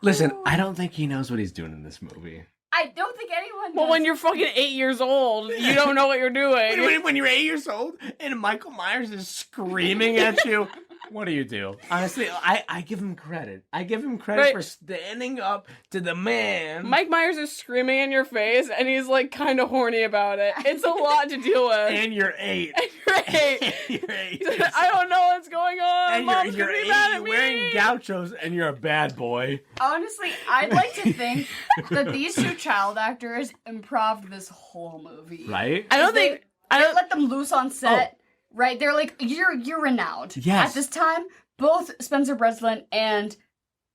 Listen, I don't think he knows what he's doing in this movie. I don't think anyone does. Well, when you're fucking 8 years old, you don't know what you're doing. When you're 8 years old and Michael Myers is screaming at you, what do you do? Honestly, I give him credit. I give him credit Right. for standing up to the man. Mike Myers is screaming in your face, and he's like kind of horny about it. It's a lot to deal with. And you're 8. Right. You're 8. I don't know what's going on. And Mom's you're gonna 8, be mad at you're me. wearing gauchos, and you're a bad boy. Honestly, I'd like to think that these two child actors improv'd this whole movie. Right? I don't think. I They don't. let them loose on set, right? They're like, you're renowned. Yes. At this time, both Spencer Breslin and,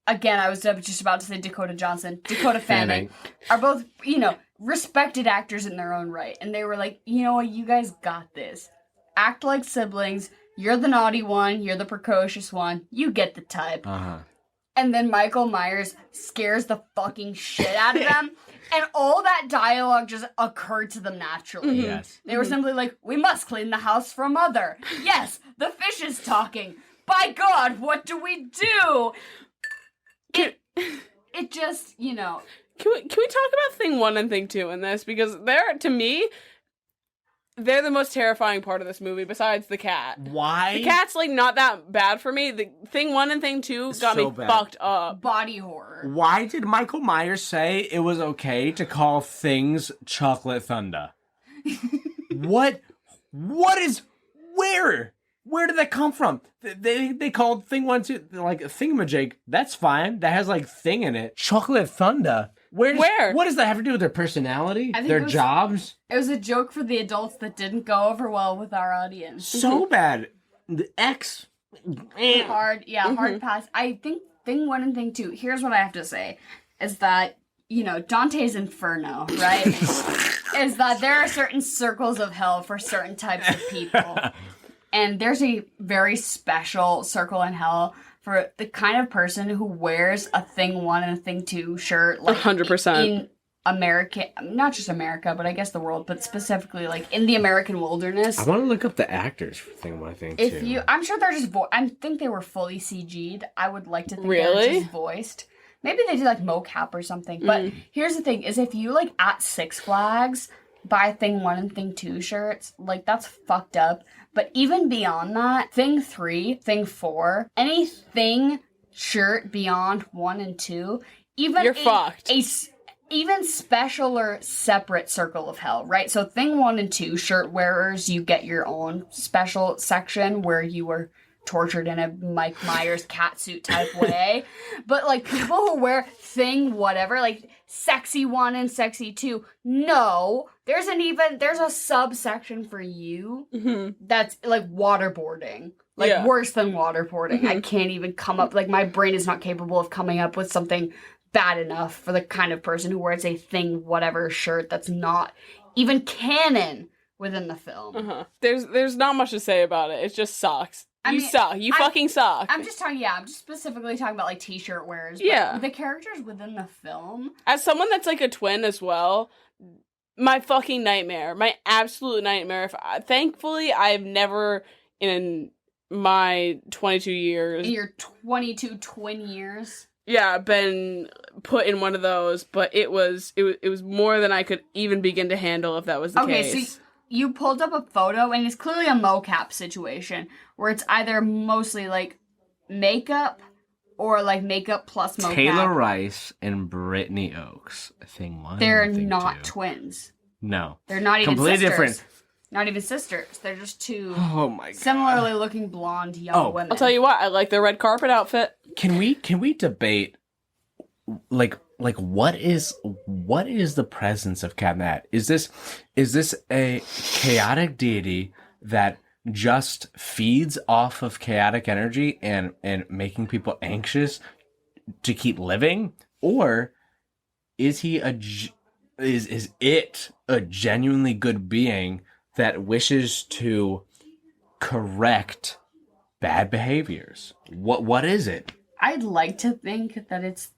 again, I was just about to say Dakota Johnson, Dakota Fanning, are both, respected actors in their own right. And they were like, you know what, you guys got this. Act like siblings. You're the naughty one. You're the precocious one. You get the type. Uh-huh. And then Michael Myers scares the fucking shit out of them. And all that dialogue just occurred to them naturally. Yes. They were simply like, we must clean the house for Mother. Yes, the fish is talking. By God, what do we do? It just, Can we talk about thing 1 and thing 2 in this? Because to me, they're the most terrifying part of this movie besides the cat. Why? The cat's like not that bad for me. The thing 1 and thing 2 got So me bad. fucked up. body horror. Why did Michael Myers say it was okay to call things chocolate thunder? What is, where did that come from? They called thing 1, 2, like thingamajig. That's fine. That has like thing in it. Chocolate thunder. Where? What does that have to do with their personality? I think Their it was- jobs? It was a joke for the adults that didn't go over well with our audience. So bad. The X. Hard pass. I think thing 1 and thing 2, here's what I have to say, is that, Dante's Inferno, right? is that there are certain circles of hell for certain types of people. And there's a very special circle in hell for the kind of person who wears a thing 1 and a thing 2 shirt, like 100%. in America, not just America, but I guess the world, but specifically like in the American wilderness. I want to look up the actors for thing 1, thing 2. I'm sure they're just, I think they were fully CG'd. I would like to think they Really? were just voiced. Maybe they did like mocap or something. But here's the thing: is if you like at Six Flags buy thing 1 and thing 2 shirts, like that's fucked up. But even beyond that, thing 3, thing 4, anything shirt beyond 1 and 2, even You're fucked. Even special or separate circle of hell, right? So thing 1 and 2 shirt wearers, you get your own special section where you were tortured in a Mike Myers catsuit type way. But like people who wear thing whatever, like sexy 1 and sexy 2, no, there's a subsection for you that's like waterboarding. Like worse than waterboarding. I can't even come up, like my brain is not capable of coming up with something bad enough for the kind of person who wears a thing whatever shirt that's not even canon within the film. There's not much to say about it. It just sucks. You suck. You fucking suck. I'm just specifically talking about like t-shirt wearers. But Yeah. the characters within the film. As someone that's like a twin as well, my fucking nightmare, my absolute nightmare. Thankfully, I've never in my 22 years, In your 22 twin years. been put in one of those. But it was more than I could even begin to handle if that was the case. Okay, so you pulled up a photo, and it's clearly a mocap situation where it's either mostly like makeup or like makeup plus mocap. Taylor Rice and Brittany Oakes. Thing 1. They're and thing not 2. twins. No. They're not even Completely sisters. different. Not even sisters. They're just two Oh my god. similarly looking blonde young women. I'll tell you what, I like their red carpet outfit. Can we debate like what is the presence of Catnat? Is this a chaotic deity that just feeds off of chaotic energy and making people anxious to keep living, or is he is it a genuinely good being that wishes to correct bad behaviors. What is it? I'd like to think that it's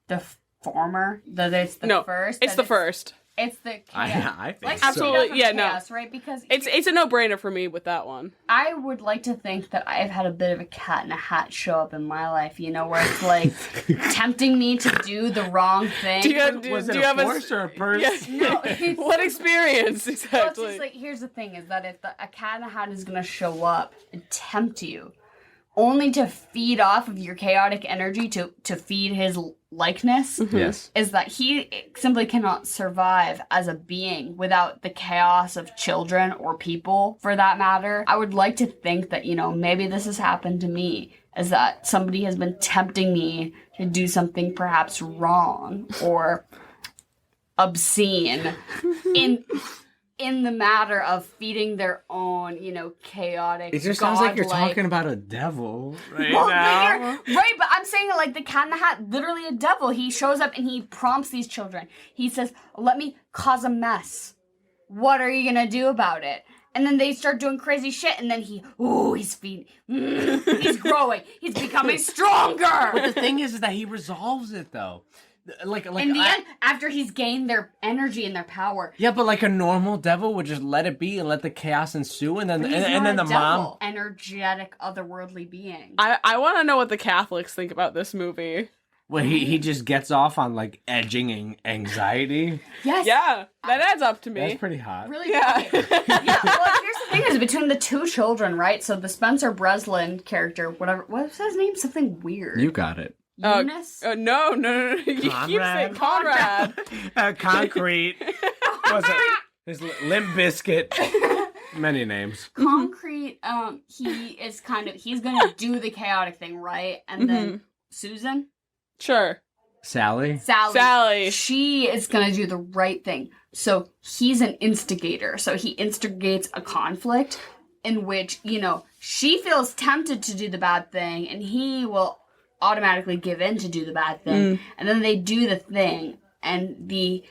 the former, that it's the first. It's the first. It's the chaos. I think like so. Absolutely, yeah, chaos, right? Because It's a no-brainer for me with that one. I would like to think that I've had a bit of a cat in a hat show up in my life, you know, where it's like tempting me to do the wrong thing. Was it a horse or a purse? Yes. No, What experience well, exactly? it's just like, here's the thing, is that if a cat in a hat is going to show up and tempt you, only to feed off of your chaotic energy to feed his likeness, Yes. is that he simply cannot survive as a being without the chaos of children or people, for that matter. I would like to think that, you know, maybe this has happened to me, is that somebody has been tempting me to do something perhaps wrong or obscene in the matter of feeding their own, you know, chaotic. It just sounds like you're talking about a devil right Well, now. but I'm saying it like the Cat in the Hat, literally a devil. He shows up and he prompts these children. He says, "Let me cause a mess. What are you gonna do about it?" And then they start doing crazy shit, and then he's feeding, he's growing, he's becoming stronger. But the thing is that he resolves it though. Like in the end, after he's gained their energy and their power. Yeah, but like a normal devil would just let it be and let the chaos ensue, and then But he's and not then a the devil. mom. Energetic, otherworldly being. I want to know what the Catholics think about this movie. Well, he just gets off on like edging anxiety. Yes. Yeah, that adds up to me. That's pretty hot. Really? Yeah. Okay. Yeah. Well, here's the thing: is between the two children, right? So the Spencer Breslin character, whatever, what's his name? Something weird. You got it. Eunice. No. You keep saying Conrad. Concrete. Was it his Limp Biscuit? Many names. Concrete. He's gonna do the chaotic thing, right? And then Susan. Sure. Sally. Sally. She is gonna do the right thing. So he's an instigator. So he instigates a conflict in which, you know, she feels tempted to do the bad thing, and he will automatically give in to do the bad thing, and then they do the thing, and the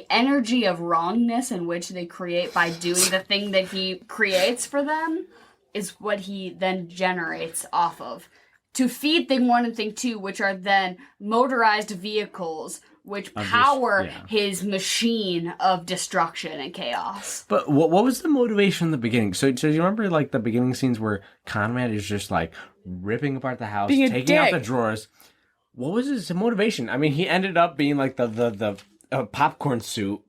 energy of wrongness in which they create by doing the thing that he creates for them is what he then generates off of to feed thing one and thing two, which are then motorized vehicles which power his machine of destruction and chaos. But what was the motivation in the beginning? So you remember like the beginning scenes where Conrad is just like ripping apart the house, taking out the drawers. What was his motivation? I mean, he ended up being like the popcorn suit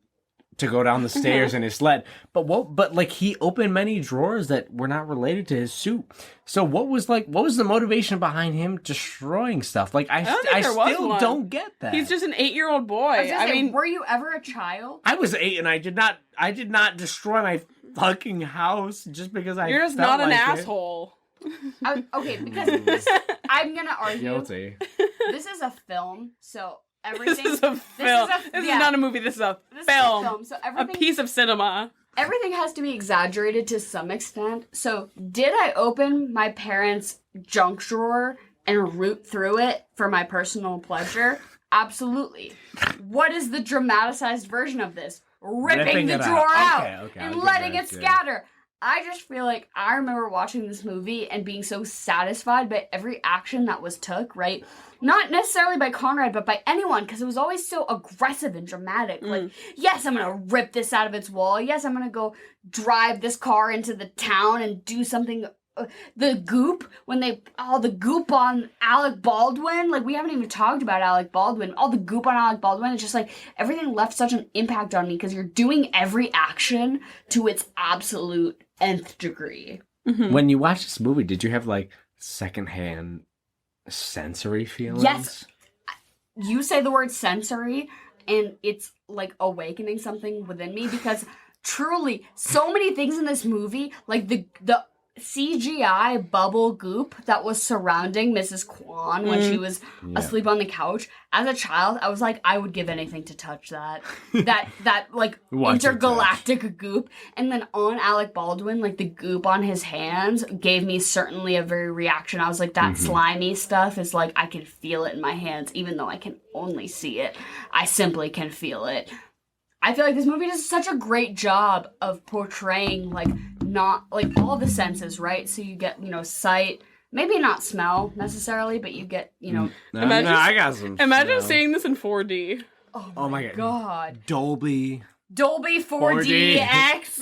to go down the stairs in his sled. But like he opened many drawers that were not related to his suit. So what was the motivation behind him destroying stuff? Like I still don't get that. He's just an 8-year-old boy. I mean, were you ever a child? I was 8 and I did not destroy my fucking house just because I you're just felt not an like asshole. Okay, because I'm gonna argue. Guilty. This is a film, so everything. This is a film. This is not a movie. This is a film. So a piece of cinema. Everything has to be exaggerated to some extent. So, did I open my parents' junk drawer and root through it for my personal pleasure? Absolutely. What is the dramatized version of this? Ripping the drawer out and letting it scatter. I just feel like I remember watching this movie and being so satisfied by every action that was took, right? Not necessarily by Conrad, but by anyone, because it was always so aggressive and dramatic. Like, yes, I'm going to rip this out of its wall. Yes, I'm going to go drive this car into the town and do something. The goop, the goop on Alec Baldwin, like, we haven't even talked about Alec Baldwin. All the goop on Alec Baldwin, it's just like, everything left such an impact on me, because you're doing every action to its absolute nth degree. When you watched this movie, did you have, like, secondhand sensory feelings? Yes. You say the word sensory, and it's, like, awakening something within me, because truly, so many things in this movie, like, the CGI bubble goop that was surrounding Mrs. Kwan when she was asleep on the couch. As a child, I was like, I would give anything to touch that. that like intergalactic goop. And then on Alec Baldwin, like the goop on his hands gave me certainly a very reaction. I was like, that slimy stuff is like, I can feel it in my hands, even though I can only see it. I simply can feel it. I feel like this movie does such a great job of portraying, like, not, like, all the senses, right? So you get, sight, maybe not smell, necessarily, but you get, Imagine- I got some. Imagine seeing this in 4D. Oh my god. Dolby 4DX.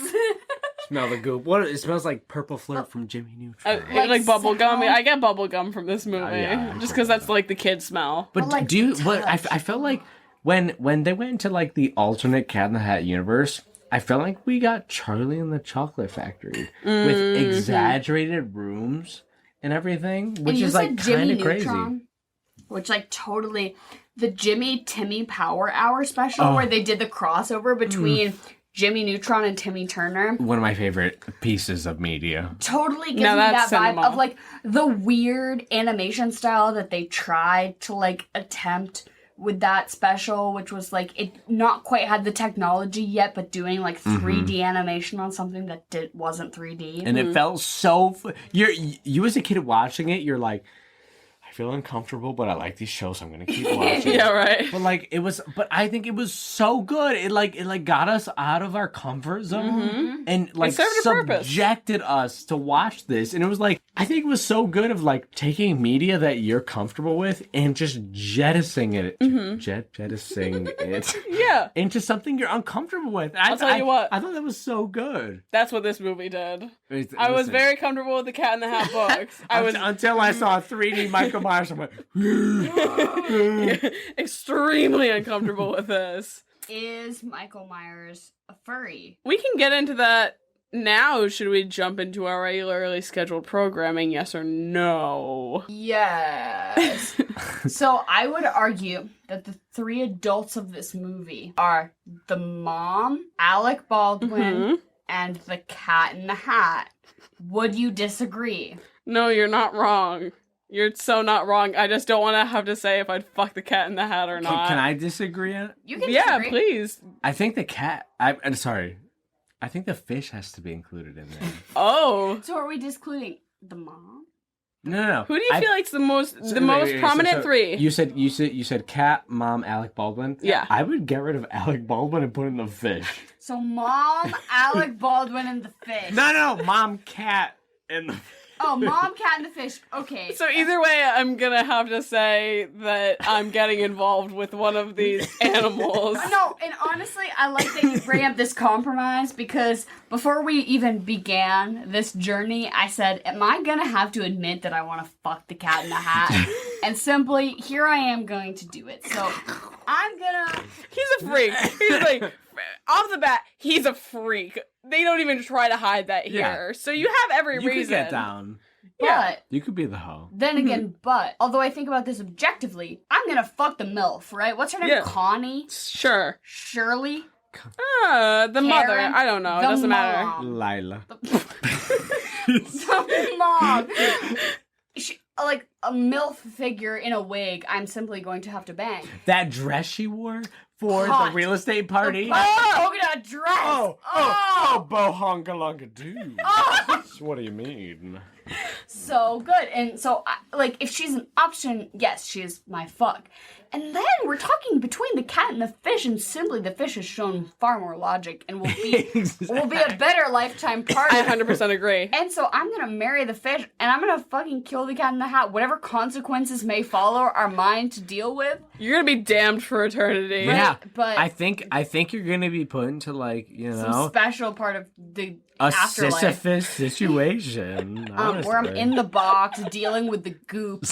Smell the goop. What it smells like purple flirt from Jimmy Neutron. Like bubble gum. sound. I get bubble gum from this movie yeah, just because that's like the kid smell. But like, do you? the But I touch. felt like when they went into like the alternate Cat in the Hat universe, I felt like we got Charlie and the Chocolate Factory with exaggerated rooms and everything, which And you is like said Jimmy kind of crazy. Neutron, which like totally the Jimmy Timmy Power Hour special where they did the crossover between Jimmy Neutron and Timmy Turner. One of my favorite pieces of media. Totally gives Now me that that's vibe cinema. of like the weird animation style that they tried to like attempt with that special, which was like it not quite had the technology yet, but doing like 3D animation on something that wasn't 3D. And it felt so. You as a kid watching it, you're like, I feel uncomfortable, but I like these shows, so I'm gonna keep watching. Yeah, right. But like it was, but I think it was so good. It got us out of our comfort zone and like served a purpose. subjected us to watch this. And it was like I think it was so good of like taking media that you're comfortable with and just jettisoning it, jettisoning it Yeah, into something you're uncomfortable with. I'll tell you what. I thought that was so good. that's what this movie did. I was Listen, very comfortable with the Cat in the Hat books. I was until I saw 3D Michael Myers. I'm like, extremely uncomfortable with this. Is Michael Myers a furry? We can get into that now. Should we jump into our regularly scheduled programming? Yes or no? Yes. So I would argue that the three adults of this movie are the mom, Alec Baldwin, and the Cat in the Hat. Would you disagree? No, you're not wrong. You're so not wrong. I just don't want to have to say if I'd fuck the Cat in the Hat or not. Can I disagree on it? You can Yeah, disagree. please. I think the cat. I'm sorry. I think the fish has to be included in there. Oh, So are we discluding the mom? No. who do you feel like's the most wait, prominent three? You said cat, mom, Alec Baldwin. Yeah. I would get rid of Alec Baldwin and put in the fish. So mom, Alec Baldwin, and the fish. No, mom, cat, and the. Oh, mom, cat, and the fish. Okay. So either way, I'm gonna have to say that I'm getting involved with one of these animals. No, and honestly, I like that you bring up this compromise because before we even began this journey, I said, am I gonna have to admit that I want to fuck the Cat in the Hat? And simply, here I am going to do it. So I'm gonna... He's a freak. He's like, off the bat, he's a freak. They don't even try to hide that here. Yeah. So you have every You reason. could get down. But... Yeah. You could be the hoe. Then again, but although I think about this objectively, I'm gonna fuck the MILF, right? What's her name? Yeah. Connie? Sure. Shirley? The mother. Karen? I don't know. It The doesn't matter. mom. Lila. The mom. Like a MILF figure in a wig, I'm simply going to have to bang. That dress she wore for Hot. the real estate party. Polka dot dress. bohongalonga doo. What do you mean? So good. And so, like, if she's an option, yes, she is my fuck. And then we're talking between the cat and the fish, and simply the fish has shown far more logic and will be a better lifetime partner. I 100% agree. And so I'm gonna marry the fish, and I'm gonna fucking kill the cat in the hat. Whatever consequences may follow are mine to deal with. You're gonna be damned for eternity. Right? Yeah, but I think you're gonna be put into like some special part of the a afterlife. Sisyphus situation. Where I'm honestly. in the box dealing with the goop.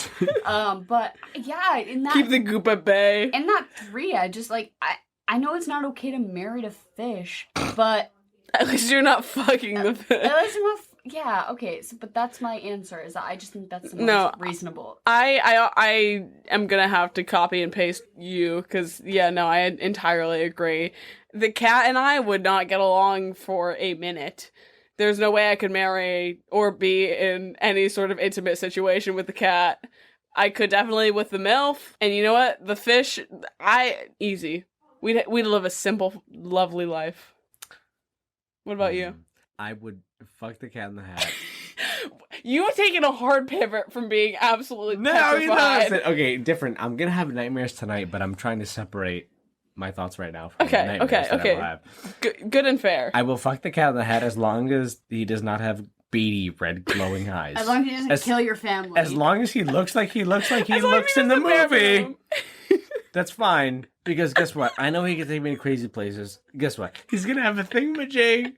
But yeah, in that Keep the goop at bay. in that 3, I just like I know it's not okay to marry a fish, but At least you're not fucking the fish. at least I'm not. Yeah, okay. So, but that's my answer. Is that I just think that's the most No, reasonable. I am gonna have to copy and paste you because I entirely agree. The cat and I would not get along for a minute. There's no way I could marry or be in any sort of intimate situation with the cat. I could definitely with the MILF, and you know what? The fish, easy. We'd live a simple, lovely life. What about you? I would fuck the cat in the hat. You have taken a hard pivot from being absolutely No, petrified. okay, different. I'm gonna have nightmares tonight, but I'm trying to separate my thoughts right now. From the nightmares that I will have. Good and fair. I will fuck the cat in the hat as long as he does not have beady red glowing eyes. As long as he doesn't kill your family. As long as he looks like he looks in the movie. That's fine. Because guess what? I know he can take me to crazy places. Guess what? He's going to have a thingamajig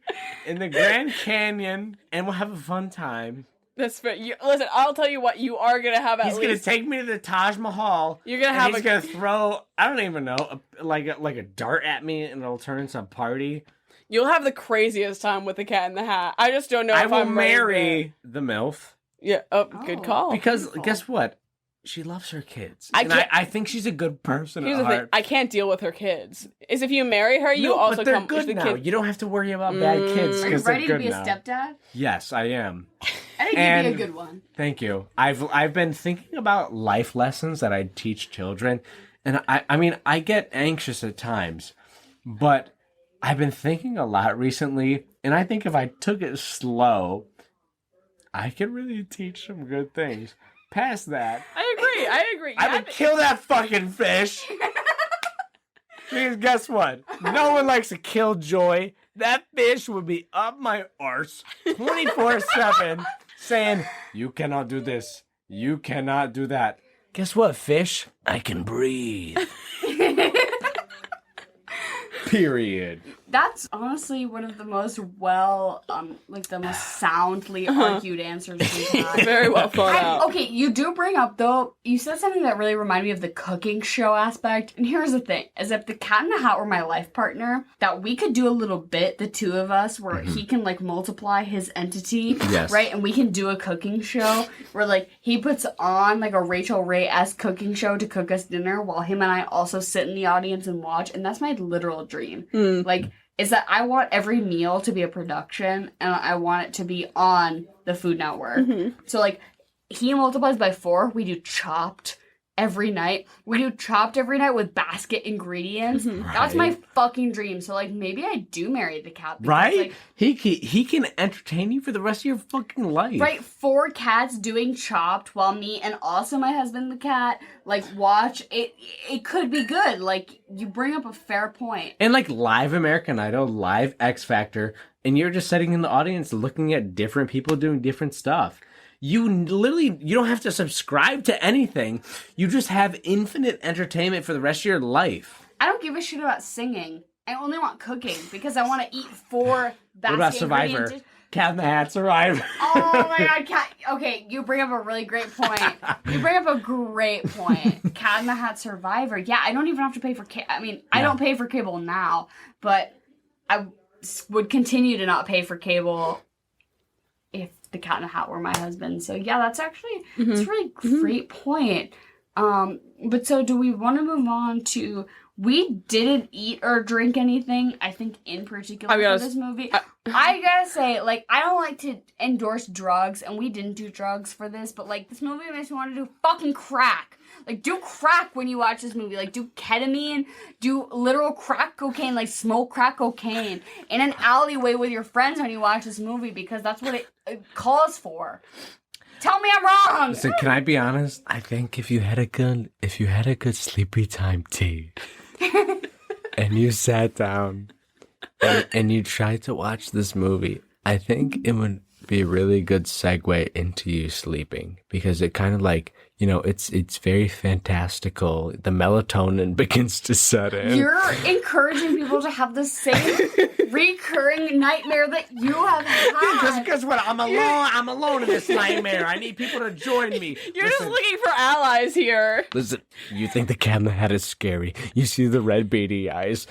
in the Grand Canyon, and we'll have a fun time. That's fair. Listen, I'll tell you what, you are going to have He's going to take me to the Taj Mahal. You're going to have he's going to throw, I don't even know, like a dart at me, and it'll turn into a party. You'll have the craziest time with the Cat in the Hat. I just don't know if I will I'm marry the MILF. Yeah, good call. Because guess what? She loves her kids. I think she's a good person Here's at the thing. heart. I can't deal with her kids. Is if you marry her, you also but they're come good with the now. kid. You don't have to worry about bad kids. Are you ready to be a now. stepdad? Yes, I am. I think you'd be a good one. Thank you. I've been thinking about life lessons that I teach children, and I mean I get anxious at times, but I've been thinking a lot recently, and I think if I took it slow, I could really teach some good things. Past that, I agree. I would kill that fucking fish. Because guess what? No one likes to kill joy. That fish would be up my arse 24/7 saying, you cannot do this. You cannot do that. Guess what, fish? I can breathe. Period. That's honestly one of the most the most soundly argued answers we've had. Very well thought out. Okay, you do bring up, though, you said something that really reminded me of the cooking show aspect. And here's the thing, is if the Cat in the Hat were my life partner, that we could do a little bit, the two of us, where he can, multiply his entity, yes. right? And we can do a cooking show where, he puts on, a Rachel Ray-esque cooking show to cook us dinner while him and I also sit in the audience and watch. And that's my literal dream. Is that I want every meal to be a production, and I want it to be on the Food Network. So, he multiplies by 4. We do Chopped every night. We do Chopped every night with basket ingredients. Right. That's my fucking dream. So, maybe I do marry the cat. Because, right? He can entertain you for the rest of your fucking life. Right, 4 cats doing Chopped while me and also my husband the cat, watch. It could be good. You bring up a fair point. And live American Idol, live X Factor, and you're just sitting in the audience looking at different people doing different stuff. You don't have to subscribe to anything. You just have infinite entertainment for the rest of your life. I don't give a shit about singing. I only want cooking because I want to eat 4 basket What about Survivor? Cat in the Hat, Survivor. Oh my god, Cat. Okay, you bring up a really great point. Cat in the Hat Survivor. Yeah, I don't even have to pay for cable. I don't pay for cable now, but I would continue to not pay for cable if the Cat in the Hat were my husband. So yeah, that's actually that's a really great point. But so do we want to move on to... We didn't eat or drink anything, I think, in particular for this movie. I gotta say, I don't like to endorse drugs, and we didn't do drugs for this, but, this movie makes me want to do fucking crack. Do crack when you watch this movie. Do ketamine, do literal crack cocaine, smoke crack cocaine in an alleyway with your friends when you watch this movie, because that's what it calls for. Tell me I'm wrong! So can I be honest? I think if you had a good sleepy time tea, and you sat down and you tried to watch this movie, I think it would be a really good segue into you sleeping, because it kind of it's very fantastical. The melatonin begins to set in. You're encouraging people to have the same recurring nightmare that you have had. Because what? I'm alone in this nightmare. I need people to join me. You're just looking for allies here. Listen, you think the Cat in the Hat is scary. You see the red beady eyes.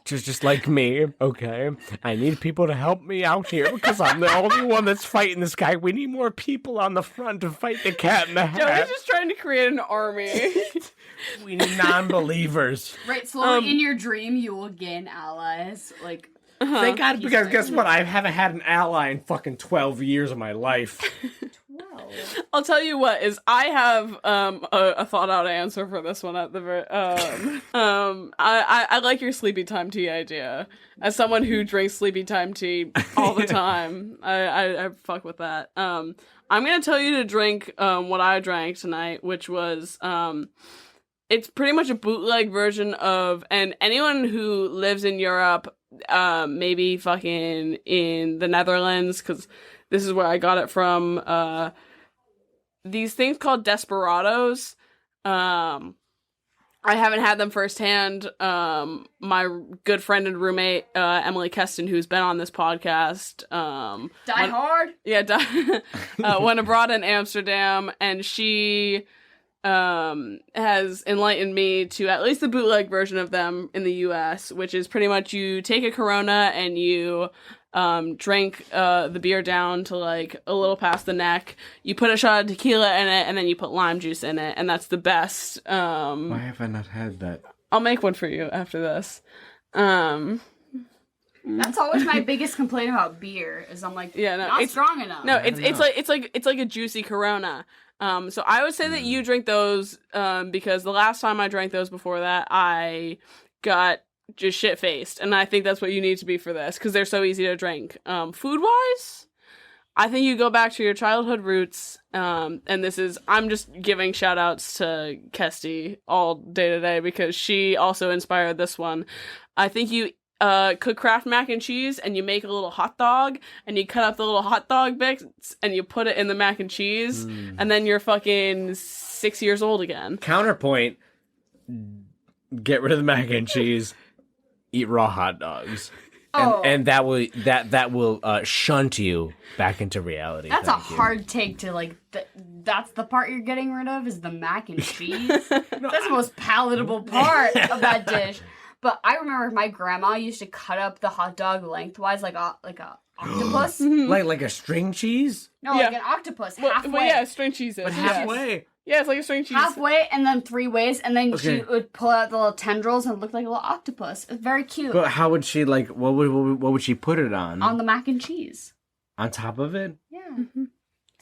Just like me, okay? I need people to help me out here because I'm the only one that's fighting this guy. We need more people on the front to fight the Cat in the Hat. Joey's just trying to create an army. We need non-believers. Right, slowly in your dream, you will gain allies. Thank God, because guess what? I haven't had an ally in fucking 12 years of my life. 12. I'll tell you what, is I have a thought out answer for this one at the very I like your sleepy time tea idea. As someone who drinks sleepy time tea all the time, I fuck with that. I'm gonna tell you to drink what I drank tonight, which was it's pretty much a bootleg version of, and anyone who lives in Europe, maybe fucking in the Netherlands, because this is where I got it from, these things called Desperados. I haven't had them firsthand. My good friend and roommate, Emily Keston, who's been on this podcast, Die Hard. Yeah, went abroad in Amsterdam, and she has enlightened me to at least the bootleg version of them in the U.S., which is pretty much you take a Corona and you drink the beer down to like a little past the neck. You put a shot of tequila in it, and then you put lime juice in it, and that's the best. Why have I not had that? I'll make one for you after this. That's always my biggest complaint about beer is I'm like, not strong enough. No, it's like a juicy Corona. So I would say that you drink those because the last time I drank those before that, I got just shit faced, and I think that's what you need to be for this because they're so easy to drink. Food wise, I think you go back to your childhood roots. And I'm just giving shout outs to Kesty all day today because she also inspired this one. I think you cook Kraft mac and cheese and you make a little hot dog and you cut up the little hot dog bits and you put it in the mac and cheese and then you're fucking 6 years old again. Counterpoint, get rid of the mac and cheese, eat raw hot dogs. And that will shunt you back into reality. That's hard take to like. That's the part you're getting rid of is the mac and cheese. That's the most palatable part of that dish. But I remember my grandma used to cut up the hot dog lengthwise like a octopus. like a string cheese? No, like an octopus halfway. Well, yeah, string cheese is. But halfway. Yeah, it's like a string cheese. Halfway and then 3 ways, and then she would pull out the little tendrils and it looked like a little octopus. It's very cute. But how would she like? What would she put it on? On the mac and cheese. On top of it? Yeah. Mm-hmm.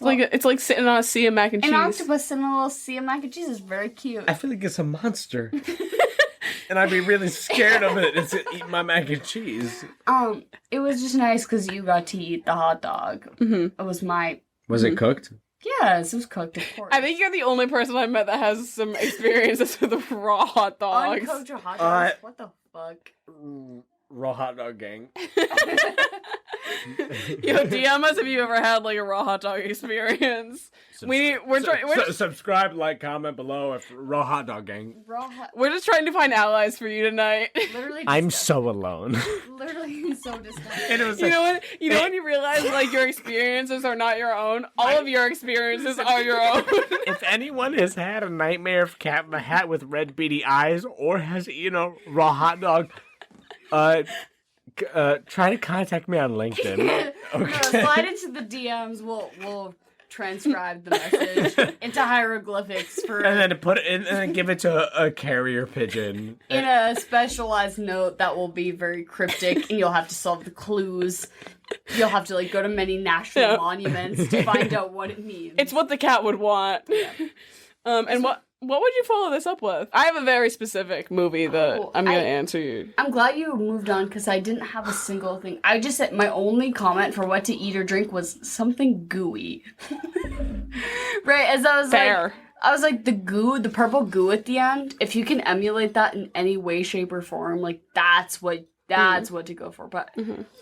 It's like sitting on a sea of mac and cheese. An octopus in a little sea of mac and cheese is very cute. I feel like it's a monster. And I'd be really scared of it to eat my mac and cheese. It was just nice because you got to eat the hot dog. Mm-hmm. It was my... Was it cooked? Yes, it was cooked, of course. I think you're the only person I've met that has some experiences with the raw hot dogs. Uncooked hot dogs? What the fuck? Raw hot dog gang. Yo, DM us if you ever had like a raw hot dog experience. We're subscribe, like, comment below if raw hot dog gang. We're just trying to find allies for you tonight. Literally, I'm so alone. Literally so disgusting. You know when you realize like your experiences are not your own. All of your experiences are your own. If anyone has had a nightmare of cat in a hat with red beady eyes or has eaten a raw hot dog, try to contact me on LinkedIn. Okay. No, slide into the DMs. We'll transcribe the message into hieroglyphics and then put it in, and then give it to a carrier pigeon in a specialized note that will be very cryptic, and you'll have to solve the clues. You'll have to like go to many national monuments to find out what it means. It's what the cat would want. Yeah. And what would you follow this up with? I have a very specific movie that I'm going to answer you. I'm glad you moved on because I didn't have a single thing. I just said my only comment for what to eat or drink was something gooey. Right, as I was Fair. The goo, the purple goo at the end, if you can emulate that in any way, shape, or form, like that's what to go for. But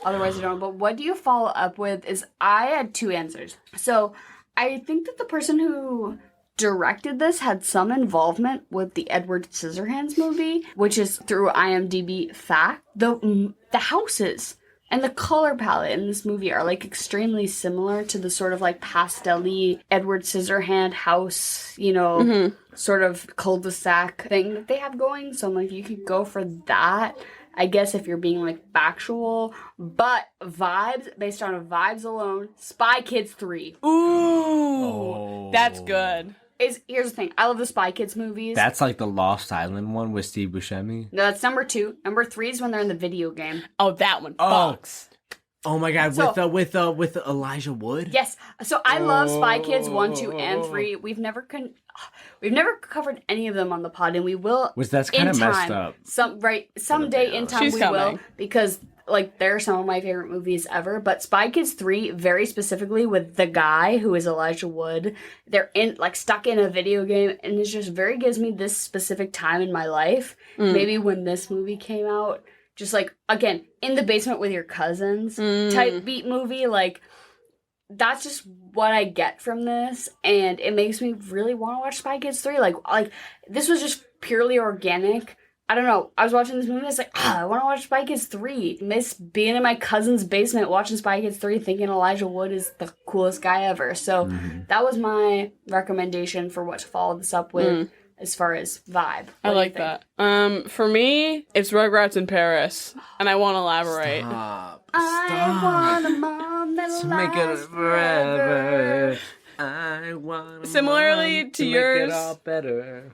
otherwise I don't. But what do you follow up with is I had 2 answers. So I think that the person who directed this had some involvement with the Edward Scissorhands movie, which is through IMDb fact. The houses and the color palette in this movie are like extremely similar to the sort of like pastel-y Edward Scissorhand house, sort of cul-de-sac thing that they have going. So I'm like, you could go for that, I guess, if you're being like factual. But vibes, based on vibes alone, Spy Kids 3. Ooh, that's good. Here's the thing. I love the Spy Kids movies. That's like the Lost Island one with Steve Buscemi. No, that's number 2. Number 3 is when they're in the video game. Oh, that one. Fucks. Oh my god, with Elijah Wood? Yes. So I love Spy Kids 1, 2, and 3. We've never covered any of them on the pod, and we will. That's kind of messed up. Someday in time She's we coming. will, because like, they're some of my favorite movies ever, but Spy Kids 3, very specifically with the guy who is Elijah Wood, they're stuck in a video game, and it just gives me this specific time in my life. Maybe when this movie came out, just, like, again, in the basement with your cousins type beat movie, like, that's just what I get from this, and it makes me really want to watch Spy Kids 3. Like, this was just purely organic. I don't know. I was watching this movie, and I was like, I want to watch Spy Kids 3. Miss being in my cousin's basement watching Spy Kids 3, thinking Elijah Wood is the coolest guy ever. So that was my recommendation for what to follow this up with as far as vibe. I like that. For me, it's Rugrats in Paris, and I won't elaborate. Stop. I want a mom that'll Make it last forever. I want a Similarly mom to make yours. it all better.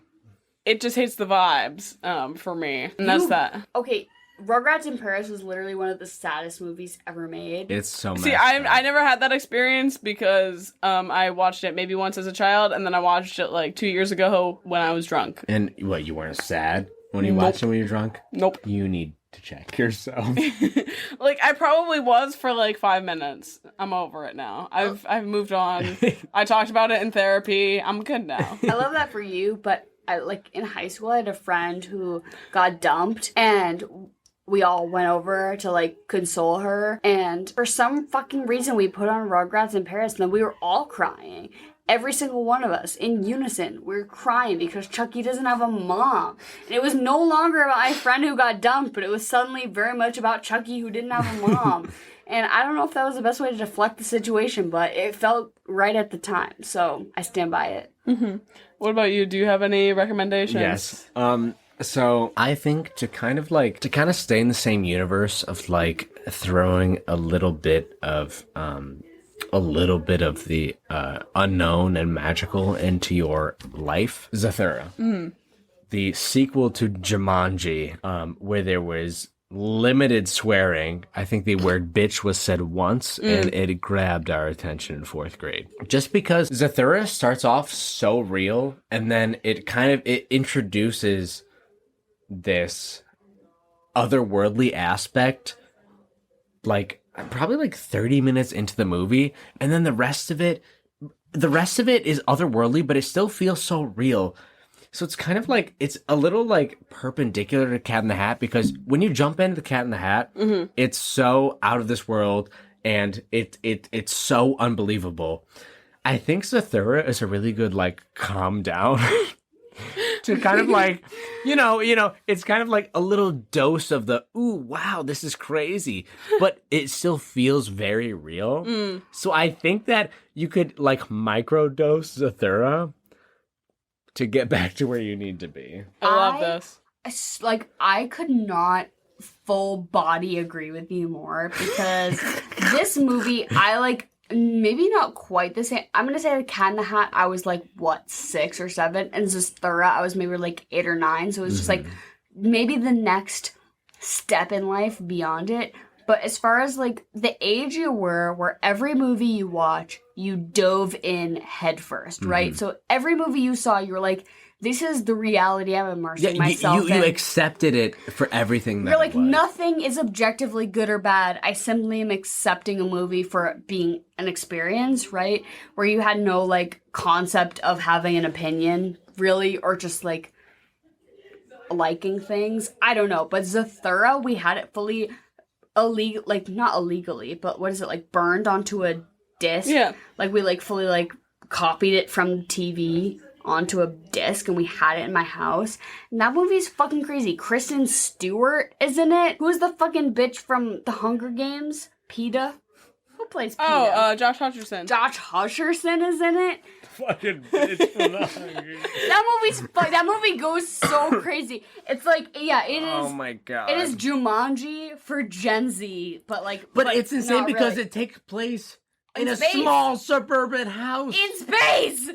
It just hits the vibes for me, and that's that. Okay, Rugrats in Paris was literally one of the saddest movies ever made. It's so See, messed up. I never had that experience because I watched it maybe once as a child, and then I watched it like 2 years ago when I was drunk. And what, you weren't sad when you watched it when you're drunk? Nope. You need to check yourself. Like, I probably was for like 5 minutes. I'm over it now. I've moved on. I talked about it in therapy. I'm good now. I love that for you, but in high school, I had a friend who got dumped, and we all went over to, like, console her, and for some fucking reason, we put on Rugrats in Paris, and then we were all crying. Every single one of us, in unison, we were crying because Chucky doesn't have a mom. And it was no longer about my friend who got dumped, but it was suddenly very much about Chucky who didn't have a mom. And I don't know if that was the best way to deflect the situation, but it felt right at the time, so I stand by it. Mm-hmm. What about you? Do you have any recommendations? Yes. So I think to kind of stay in the same universe of, like, throwing a little bit of the unknown and magical into your life, Zathura. The sequel to Jumanji, where there was limited swearing. I think the word bitch was said once, and it grabbed our attention in 4th grade. Just because Zathura starts off so real, and then it introduces this otherworldly aspect, like, probably like 30 minutes into the movie, and then the rest of it is otherworldly, but it still feels so real. So it's kind of like, it's a little like perpendicular to Cat in the Hat, because when you jump into the Cat in the Hat, it's so out of this world, and it's so unbelievable. I think Zathura is a really good, like, calm down to kind of like, you know, it's kind of like a little dose of the, ooh, wow, this is crazy, but it still feels very real. So I think that you could, like, microdose Zathura to get back to where you need to be. I love this. I could not full body agree with you more, because this movie, I like, maybe not quite the same. I'm gonna say the Cat in the Hat, I was like, 6 or 7, and Zathura, I was maybe like 8 or 9, so it was just like maybe the next step in life beyond it. But as far as, like, the age you were, where every movie you watch, you dove in headfirst, right? So every movie you saw, you were like, this is the reality I'm immersing myself in. You accepted it for everything that You're like, it was. nothing is objectively good or bad. I simply am accepting a movie for being an experience, right? Where you had no, like, concept of having an opinion, really, or just, like, liking things. I don't know. But Zathura, we had it fully illegal, like, not illegally, but what is it, like, burned onto a disc? Yeah. Like, we, like, fully, like, copied it from TV onto a disc, and we had it in my house. And that movie's fucking crazy. Kristen Stewart is in it. Who's the fucking bitch from The Hunger Games? PETA? Who plays PETA? Oh, Josh Hutcherson. Josh Hutcherson is in it. Fucking bitch from the Hunger. That movie goes so crazy. It's like, yeah, it is. Oh my god. It is Jumanji for Gen Z, but it's insane not because really. it takes place in a space. small suburban house. In space.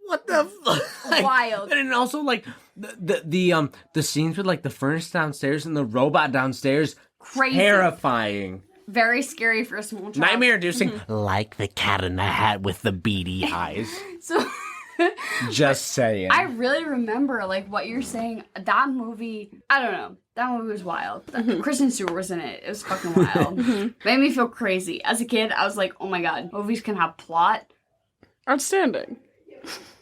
What the fuck? Wild. And then also, like, the scenes with, like, the furnace downstairs and the robot downstairs, Crazy. terrifying. Very scary for a small child. Nightmare inducing, like the Cat in the Hat with the beady eyes. So Just saying. I really remember, like, what you're saying. That movie, I don't know. That movie was wild. Kristen Stewart was in it. It was fucking wild. Made me feel crazy. As a kid, I was like, oh my god, movies can have plot. Outstanding.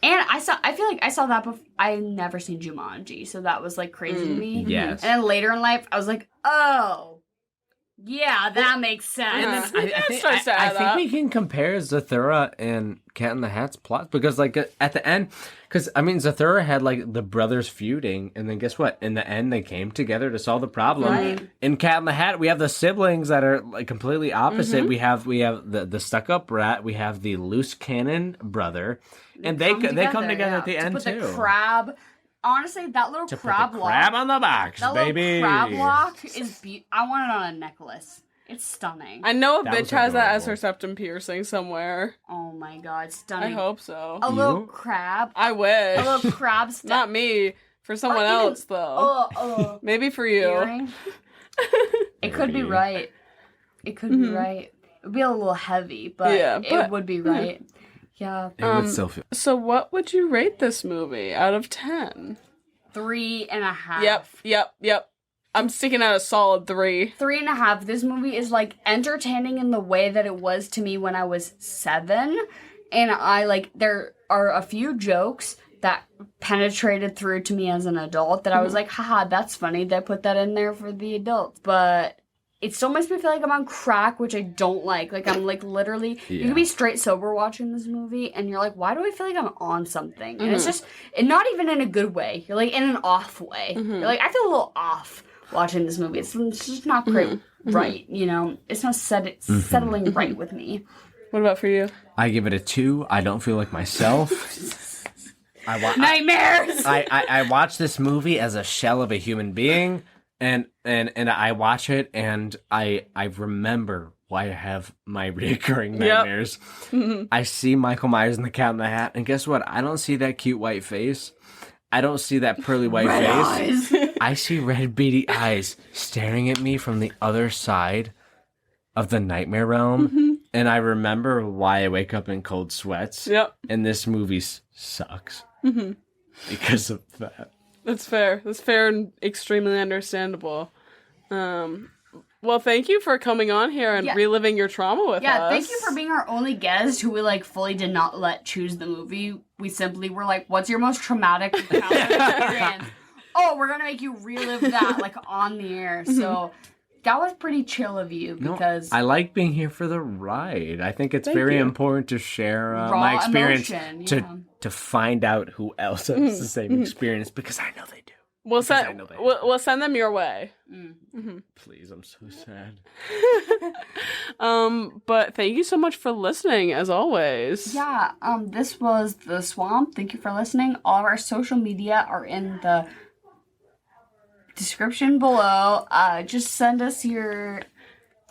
And I feel like I saw that before. I never seen Jumanji, so that was like crazy to me. Yes. And then later in life, I was like, oh, yeah, that makes sense. I think we can compare Zathura and Cat in the Hat's plot because, like, at the end, because I mean, Zathura had like the brothers feuding, and then guess what? In the end, they came together to solve the problem. Right. In Cat in the Hat, we have the siblings that are like completely opposite. We have the stuck up brat. We have the loose cannon brother, and they come together at the end put too. The crab. Honestly, that little crab put the lock. crab on the box, that baby. Little crab lock is I want it on a necklace. It's stunning. I know a That bitch was has that as adorable. her septum piercing somewhere. Oh my god, I stunning. hope so. A little crab. I wish. A little crab stuff. Not me. For someone Or even- else, though. Maybe for you. Earring. It could be right. It could be right. It would be a little heavy, but, it would be right. Yeah. It would still feel. So what would you rate this movie out of 10? 3.5. Yep. I'm sticking out a solid 3. 3.5. This movie is like entertaining in the way that it was to me when I was 7. And there are a few jokes that penetrated through to me as an adult that I was like, haha, that's funny. They put that in there for the adults. But it still makes me feel like I'm on crack, which I don't like. Like, I'm like literally, you can be straight sober watching this movie and you're like, why do I feel like I'm on something? And it's just, and not even in a good way. You're like in an off way. You're like, I feel a little off watching this movie. It's just not great, right? You know, it's not settling right with me. What about for you? I give it a 2. I don't feel like myself. Nightmares! I watch this movie as a shell of a human being, and I watch it and I remember why I have my recurring nightmares. I see Michael Myers in the Cat in the Hat, and guess what? I don't see that cute white face. I don't see that pearly white face. I see red beady eyes staring at me from the other side of the nightmare realm, and I remember why I wake up in cold sweats. Yep. And this movie sucks because of that. That's fair. That's fair and extremely understandable. Well, thank you for coming on here and reliving your trauma with us. Yeah, thank you for being our only guest who we like fully did not let choose the movie. We simply were like, what's your most traumatic childhood experience? Oh, we're gonna make you relive that like on the air. So that was pretty chill of you because I like being here for the ride. I think it's very important to share my experience emotion, to find out who else has the same experience because I know they do. We'll send them your way. Please, I'm so sad. But thank you so much for listening, as always. Yeah, this was The Swamp. Thank you for listening. All of our social media are in the description below. Just send us your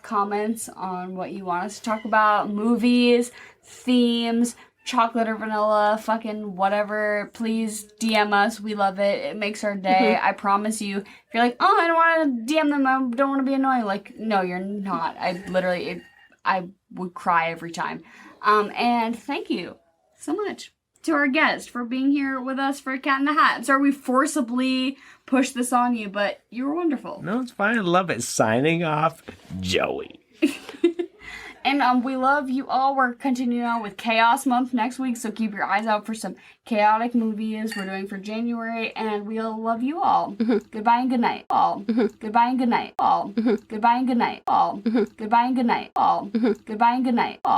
comments on what you want us to talk about. Movies, themes, chocolate or vanilla, fucking whatever. Please DM us. We love it. It makes our day. I promise you. If you're like, oh, I don't want to DM them, I don't want to be annoying. Like, no, you're not. I would cry every time. And thank you so much to our guest for being here with us for Cat in the Hat. I'm sorry we forcibly pushed this on you, but you were wonderful. No, it's fine. I love it. Signing off, Joey. And we love you all. We're continuing on with Chaos Month next week, so keep your eyes out for some chaotic movies we're doing for January, and we'll love you all. Goodbye and good night. All. Goodbye and good night. All. Goodbye and good night. All. Goodbye and good night. All. Goodbye and good night. All.